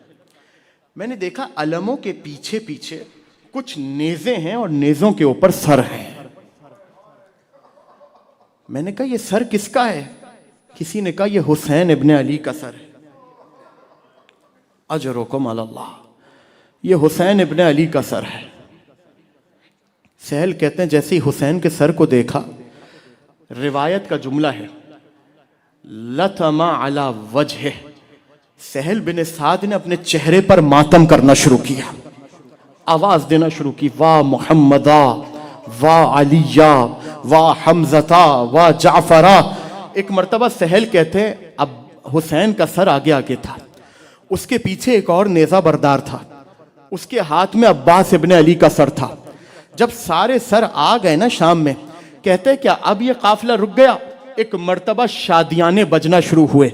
میں نے دیکھا علموں کے پیچھے پیچھے کچھ نیزے ہیں اور نیزوں کے اوپر سر ہیں. میں نے کہا یہ سر کس کا ہے؟ کسی نے کہا یہ حسین ابن علی کا سر ہے. اجرکم علی اللہ، یہ حسین ابن علی کا سر ہے. سہل کہتے ہیں جیسے ہی حسین کے سر کو دیکھا، روایت کا جملہ ہے لطم علی وجہہ، سہل بن سعد نے اپنے چہرے پر ماتم کرنا شروع کیا، آواز دینا شروع کی، واہ محمدہ واہ علیہ واہ حمزہ واہ جعفرہ. ایک مرتبہ سہل کہتے ہیں اب حسین کا سر آگے آگے تھا، اس کے پیچھے ایک اور نیزہ بردار تھا، اس کے ہاتھ میں عباس ابن علی کا سر تھا. جب سارے سر آ گئے نا شام میں، کہتے ہیں کیا اب یہ قافلہ رک گیا؟ ایک مرتبہ شادیانے بجنا شروع ہوئے،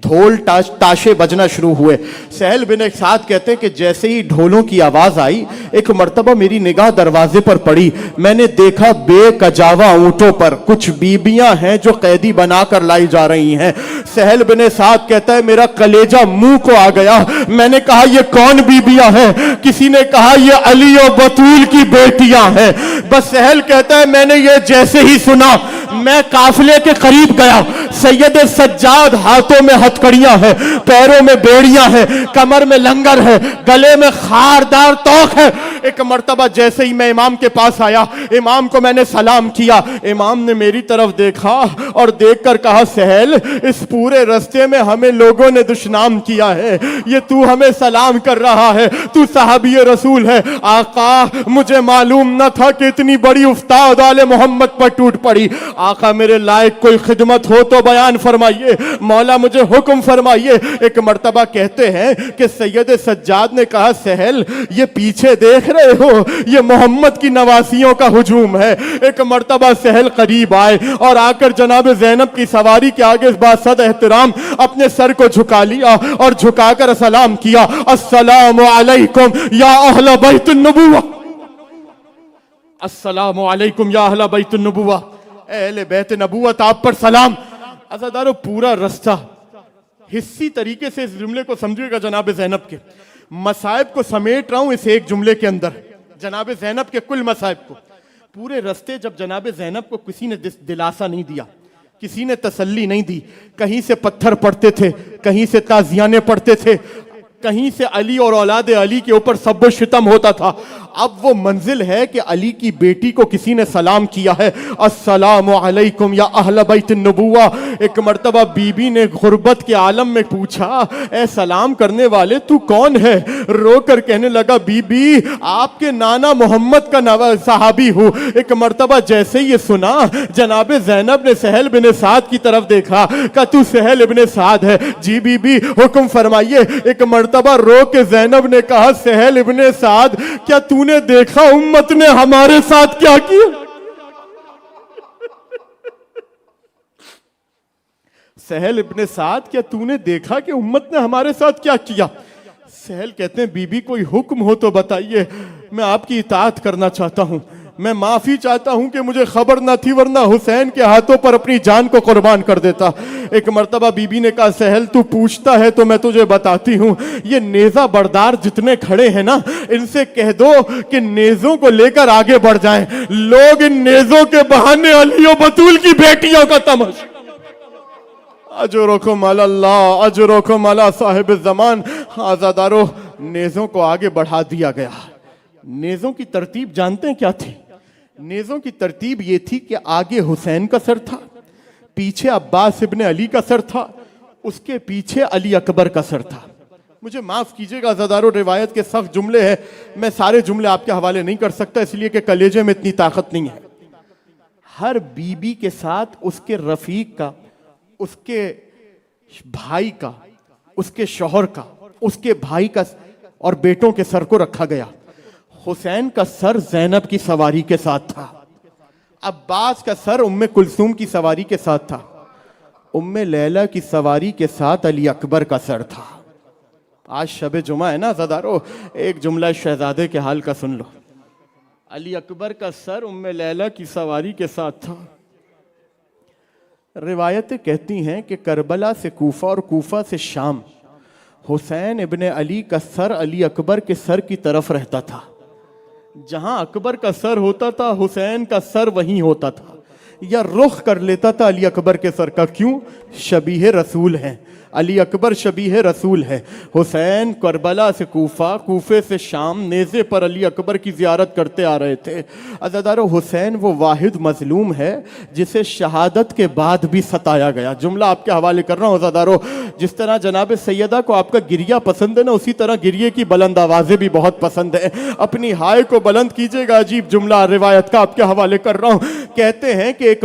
ڈھول تاشے بجنا شروع ہوئے. سہل بن سعد کہتے ہیں کہ جیسے ہی ڈھولوں کی آواز آئی، ایک مرتبہ میری نگاہ دروازے پر پڑی. میں نے دیکھا بے کجاوا اونٹوں پر کچھ بیبیاں ہیں جو قیدی بنا کر لائی جا رہی ہیں. سہل بن سعد کہتا ہے میرا کلیجہ منہ کو آ گیا. میں نے کہا یہ کون بیبیاں ہیں؟ کسی نے کہا یہ علی و بطول کی بیٹیاں ہیں. بس سہل کہتا ہے میں نے یہ جیسے ہی سنا، میں قافلے کے قریب گیا. سید سجاد ہاتھوں میں ہتھکڑیاں ہیں، پیروں میں بیڑیاں ہیں، کمر میں لنگر ہے، گلے میں خاردار توق ہے. ایک مرتبہ جیسے ہی میں امام کے پاس آیا، امام کو میں نے سلام کیا. امام نے میری طرف دیکھا اور دیکھ کر کہا سہل اس پورے رستے میں ہمیں لوگوں نے دشنام کیا ہے، یہ تو ہمیں سلام کر رہا ہے، تو صحابی رسول ہے. آقا مجھے معلوم نہ تھا کہ اتنی بڑی افتاد آل محمد پر ٹوٹ پڑی. آقا میرے لائق کوئی خدمت ہو تو بیان فرمائیے، مولا مجھے حکم فرمائیے. ایک مرتبہ کہتے ہیں کہ سید سجاد نے کہا سہل یہ پیچھے دیکھ رہے ہو، یہ محمد کی نواسیوں کا ہجوم ہے. ایک مرتبہ سہل قریب آئے اور آ کر جناب زینب کی سواری کے آگے باسد احترام اپنے سر کو جھکا لیا اور جھکا کر سلام کیا، السلام علیکم یا اہل بیت النبوہ، السلام علیکم یا اہل بیت النبوہ، اہل بیت نبوت آپ پر سلام. عزادارو پورا رستہ حصی طریقے سے اس جملے کو سمجھے گا. جناب زینب کے مصائب کو سمیٹ رہا ہوں اس ایک جملے کے اندر، جناب زینب کے کل مصائب کو. پورے رستے جب جناب زینب کو کسی نے دلاسا نہیں دیا، کسی نے تسلی نہیں دی، کہیں سے پتھر پڑتے تھے، کہیں سے تازیانے پڑتے تھے، کہیں سے علی اور اولاد علی کے اوپر سب و شتم ہوتا تھا. اب وہ منزل ہے کہ علی کی بیٹی کو کسی نے سلام کیا ہے، السلام علیکم یا اہل بیت النبوہ. ایک مرتبہ بی بی نے غربت کے عالم میں پوچھا اے سلام کرنے والے تو کون ہے؟ رو کر کہنے لگا بی بی آپ کے نانا محمد کا صحابی ہوں. ایک مرتبہ جیسے یہ سنا، جناب زینب نے سہل بن سعد کی طرف دیکھا کہ تو سہل ابن سعد ہے؟ جی بی بی حکم فرمائیے. ایک مرتبہ رو کے زینب نے کہا سہل ابن سعد کیا تو نے دیکھا امت نے ہمارے ساتھ کیا کیا؟ سہل ابن سعد کیا تو نے دیکھا کہ امت نے ہمارے ساتھ کیا کیا؟ سہل کہتے ہیں بی بی کوئی حکم ہو تو بتائیے، میں آپ کی اطاعت کرنا چاہتا ہوں، میں معافی چاہتا ہوں کہ مجھے خبر نہ تھی ورنہ حسین کے ہاتھوں پر اپنی جان کو قربان کر دیتا. ایک مرتبہ بی بی نے کہا سہل تو پوچھتا ہے تو میں تجھے بتاتی ہوں، یہ نیزہ بردار جتنے کھڑے ہیں نا ان سے کہہ دو کہ نیزوں کو لے کر آگے بڑھ جائیں. لوگ ان نیزوں کے بہانے علی و بطول کی بیٹیوں کا تماشا. اجرکم علی اللہ، اجرکم علی صاحب الزمان. آزادارو نیزوں کو آگے بڑھا دیا گیا. نیزوں کی ترتیب جانتے ہیں کیا تھی؟ نیزوں کی ترتیب یہ تھی کہ آگے حسین کا سر تھا، پیچھے عباس ابن علی کا سر تھا، اس کے پیچھے علی اکبر کا سر تھا. مجھے معاف کیجئے گا عزادارو، روایت کے سخت جملے ہیں، میں سارے جملے آپ کے حوالے نہیں کر سکتا اس لیے کہ کلیجے میں اتنی طاقت نہیں ہے. ہر بیوی کے ساتھ اس کے رفیق کا، اس کے بھائی کا، اس کے شوہر کا، اس کے بھائی کا اور بیٹوں کے سر کو رکھا گیا۔ حسین کا سر زینب کی سواری کے ساتھ تھا، عباس کا سر ام کلثوم کی سواری کے ساتھ تھا، ام لیلہ کی سواری کے ساتھ علی اکبر کا سر تھا۔ آج شب جمعہ ہے نا عزادارو، ایک جملہ شہزادے کے حال کا سن لو۔ علی اکبر کا سر ام لیلہ کی سواری کے ساتھ تھا۔ روایتیں کہتی ہیں کہ کربلا سے کوفہ اور کوفہ سے شام حسین ابن علی کا سر علی اکبر کے سر کی طرف رہتا تھا۔ جہاں اکبر کا سر ہوتا تھا حسین کا سر وہیں ہوتا تھا، یا رخ کر لیتا تھا علی اکبر کے سر کا۔ کیوں؟ شبیہ رسول ہیں، علی اکبر شبیہ رسول ہے۔ حسین کربلا سے کوفہ، کوفے سے شام، نیزے پر علی اکبر کی زیارت کرتے آ رہے تھے۔ عزادارو حسین وہ واحد مظلوم ہے جسے شہادت کے بعد بھی ستایا گیا۔ جملہ آپ کے حوالے کر رہا ہوں عزادارو، جس طرح جناب سیدہ کو آپ کا گریہ پسند ہے نا، اسی طرح گریے کی بلند آوازیں بھی بہت پسند ہیں۔ اپنی ہائے کو بلند کیجئے گا۔ عجیب جملہ روایت کا آپ کے حوالے کر رہا ہوں۔ کہتے ہیں کہ ایک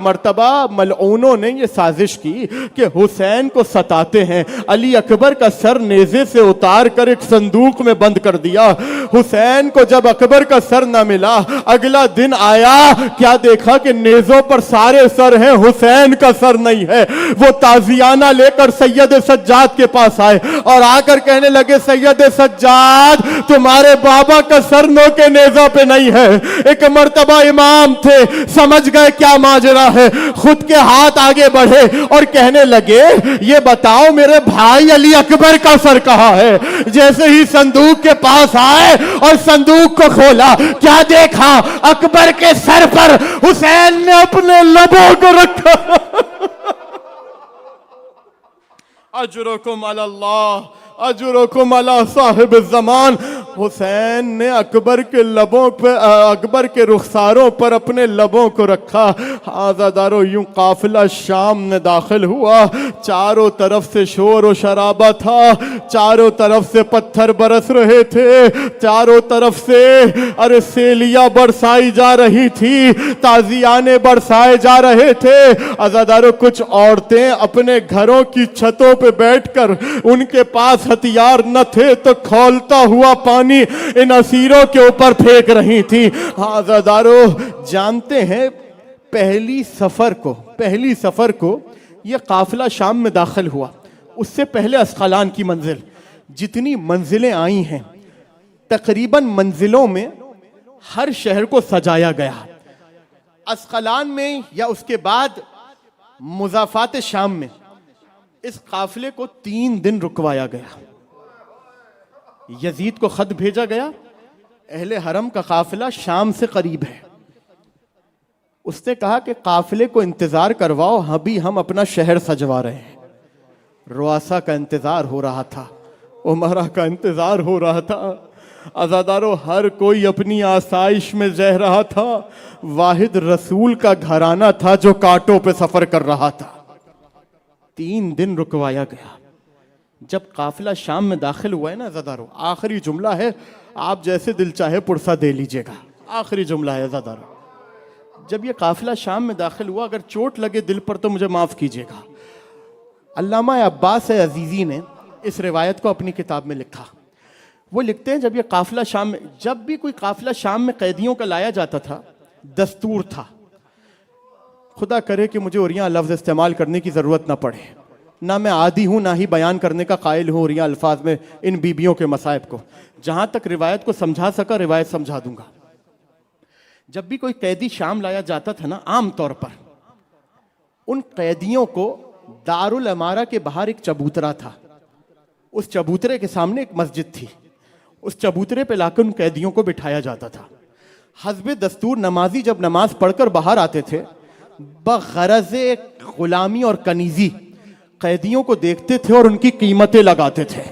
مرتبہ ملعونوں نے یہ سازش کی کہ حسین کو ستاتے ہیں، علی اکبر کا سر نیزے سے اتار کر ایک صندوق میں بند کر دیا۔ حسین کو جب اکبر کا سر نہ ملا، اگلا دن آیا، کیا دیکھا کہ نیزوں پر سارے سر ہیں، حسین کا سر نہیں ہے۔ وہ تازیانہ لے کر سید سجاد کے پاس آئے اور آ کر کہنے لگے، سید سجاد تمہارے بابا کا سر نو کے نیزوں پہ نہیں ہے۔ ایک مرتبہ امام تھے، سمجھ گئے کیا ماجرا ہے، خود کے ہاتھ آگے بڑھے اور کہنے لگے، یہ بتاؤ میرے بھائی علی اکبر کا سر کہاں ہے؟ جیسے ہی صندوق کے پاس آئے اور صندوق کو کھولا، کیا دیکھا؟ اکبر کے سر پر حسین نے اپنے لبوں کو رکھا۔ اجرکم علی اللہ، اجرکم علی صاحب الزمان۔ حسین نے اکبر کے لبوں پہ، اکبر کے رخساروں پر اپنے لبوں کو رکھا۔ عزادارو یوں قافلہ شام میں داخل ہوا، چاروں طرف سے شور و شرابہ تھا، چاروں طرف سے پتھر برس رہے تھے، چاروں طرف سے سیلیاں برسائی جا رہی تھی، تازیانے برسائے جا رہے تھے۔ عزادارو کچھ عورتیں اپنے گھروں کی چھتوں پہ بیٹھ کر، ان کے پاس ہتھیار نہ تھے تو کھولتا ہوا پانی ان اسیروں کے اوپر پھینک رہی تھی۔ عزادارو جانتے ہیں پہلی سفر کو یہ قافلہ شام میں داخل ہوا، اس سے پہلے اسقلان کی منزل، جتنی منزلیں آئی ہیں تقریباً منزلوں میں ہر شہر کو سجایا گیا۔ اسقلان میں یا اس کے بعد مضافات شام میں اس قافلے کو 3 دن رکوایا گیا۔ یزید کو خط بھیجا گیا، اہل حرم کا قافلہ شام سے قریب ہے، اس نے کہا کہ قافلے کو انتظار کرواؤ، ابھی ہم اپنا شہر سجوا رہے ہیں۔ رؤسا کا انتظار ہو رہا تھا، عمرہ کا انتظار ہو رہا تھا۔ عزادارو ہر کوئی اپنی آسائش میں رہ رہا تھا، واحد رسول کا گھرانہ تھا جو کانٹوں پہ سفر کر رہا تھا۔ 3 دن رکوایا گیا۔ جب قافلہ شام میں داخل ہوا ہے نا عزادارو، آخری جملہ ہے، آپ جیسے دل چاہے پرسہ دے لیجئے گا، آخری جملہ ہے عزادارو۔ جب یہ قافلہ شام میں داخل ہوا، اگر چوٹ لگے دل پر تو مجھے معاف کیجئے گا، علامہ عباس عزیزی نے اس روایت کو اپنی کتاب میں لکھا۔ وہ لکھتے ہیں جب یہ قافلہ شام میں، جب بھی کوئی قافلہ شام میں قیدیوں کا لایا جاتا تھا، دستور تھا، خدا کرے کہ مجھے اوریاں لفظ استعمال کرنے کی ضرورت نہ پڑے، نہ میں عادی ہوں نہ ہی بیان کرنے کا قائل ہوں اوریاں الفاظ میں ان بیبیوں کے مصائب کو، جہاں تک روایت کو سمجھا سکا روایت سمجھا دوں گا۔ جب بھی کوئی قیدی شام لایا جاتا تھا نا، عام طور پر ان قیدیوں کو دارالعمارہ کے باہر ایک چبوترا تھا، اس چبوترے کے سامنے ایک مسجد تھی، اس چبوترے پہ لا کر ان قیدیوں کو بٹھایا جاتا تھا۔ حسب دستور نمازی جب نماز پڑھ کر باہر آتے تھے، بغرض غلامی اور کنیزی قیدیوں کو دیکھتے تھے اور ان کی قیمتیں لگاتے تھے۔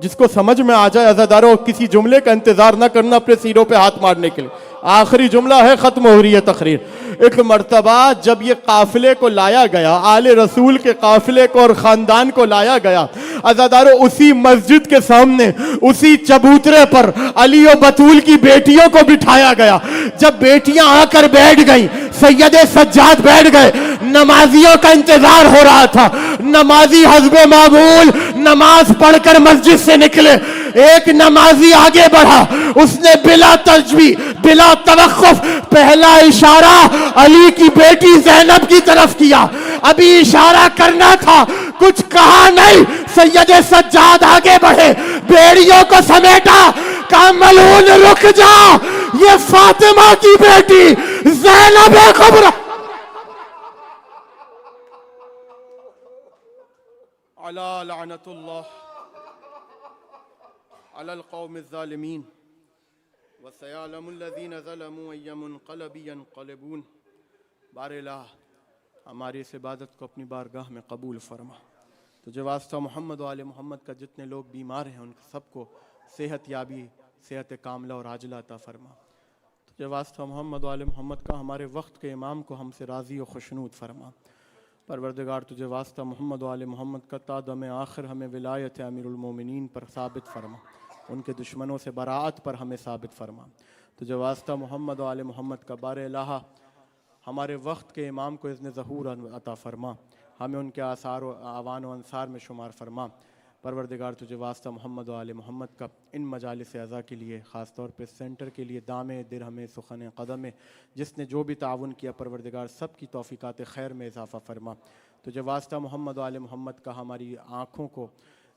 جس کو سمجھ میں آ جائے عزادارو، کسی جملے کا انتظار نہ کرنا اپنے سیروں پہ ہاتھ مارنے کے لیے، آخری جملہ ہے، ختم ہو رہی ہے تقریر۔ ایک مرتبہ جب یہ قافلے کو لایا گیا، آل رسول کے قافلے کو اور خاندان کو لایا گیا، عزادارو اسی مسجد کے سامنے اسی چبوترے پر علی و بطول کی بیٹیوں کو بٹھایا گیا۔ جب بیٹیاں آ کر بیٹھ گئیں، سید سجاد بیٹھ گئے، نمازیوں کا انتظار ہو رہا تھا، نمازی حسب معمول نماز پڑھ کر مسجد سے نکلے، ایک نمازی آگے بڑھا، اس نے بلا تجویز بلا توقف پہلا اشارہ علی کی بیٹی زینب کی طرف کیا، ابھی اشارہ کرنا تھا، کچھ کہا نہیں، سید سجاد آگے بڑھے، بیڑیوں کو سمیٹا، کہا ملعون رک جا، یہ فاطمہ کی بیٹی زینب کبریٰ علی لعنت اللہ علی القوم الظالمین وسیعلم الذین ظلموا ای منقلب ینقلبون۔ بار الہ ہماری اس عبادت کو اپنی بارگاہ میں قبول فرما، تجھے واسطہ محمد و آل محمد کا جتنے لوگ بیمار ہیں ان سب کو صحت یابی، صحت کاملہ اور عاجلہ عطا فرما، تجھے واسطہ محمد و آل محمد کا ہمارے وقت کے امام کو ہم سے راضی و خوشنود فرما۔ پروردگار تجھے واسطہ محمد و آل محمد کا تا دم آخر ہمیں ولایت امیر المومنین پر ثابت فرما، ان کے دشمنوں سے براعت پر ہمیں ثابت فرما، تجھے واسطہ محمد و آل محمد کا بار الہ ہمارے وقت کے امام کو اذن ظہور عطا فرما، ہمیں ان کے آثار و اعوان و انصار میں شمار فرما۔ پروردگار تجھے واسطہ محمد و آل محمد کا ان مجالس اعزا کے لیے، خاص طور پہ سینٹر کے لیے دام درہم سخن قدم جس نے جو بھی تعاون کیا، پروردگار سب کی توفیقات خیر میں اضافہ فرما۔ تجھے واسطہ محمد و آل محمد کا ہماری آنکھوں کو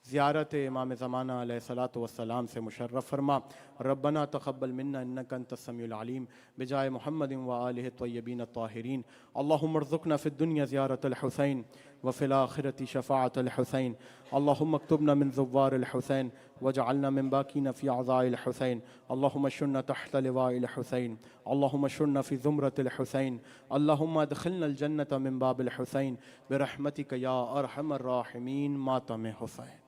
زیارت امام زمانہ علیہ الصلاۃ والسلام سے مشرف فرما۔ ربنا تقبل منا انک انت السمیع العلیم بجائے محمد و آلہ الطیبین الطاہرین۔ اللہم ارزقنا فی الدنیا زیارت الحسین وفی الآخرۃ شفاعت الحسین۔ اللہم اکتبنا من زوار الحسین واجعلنا من باکین فی عزاء الحسین۔ اللہم اشرنا تحت لواء الحسین، اللہم اشرنا فی زمرۃ الحسین، اللہم ادخلنا الجنۃ من باب الحسین برحمتک یا ارحم الراحمین۔ ماتم حسین۔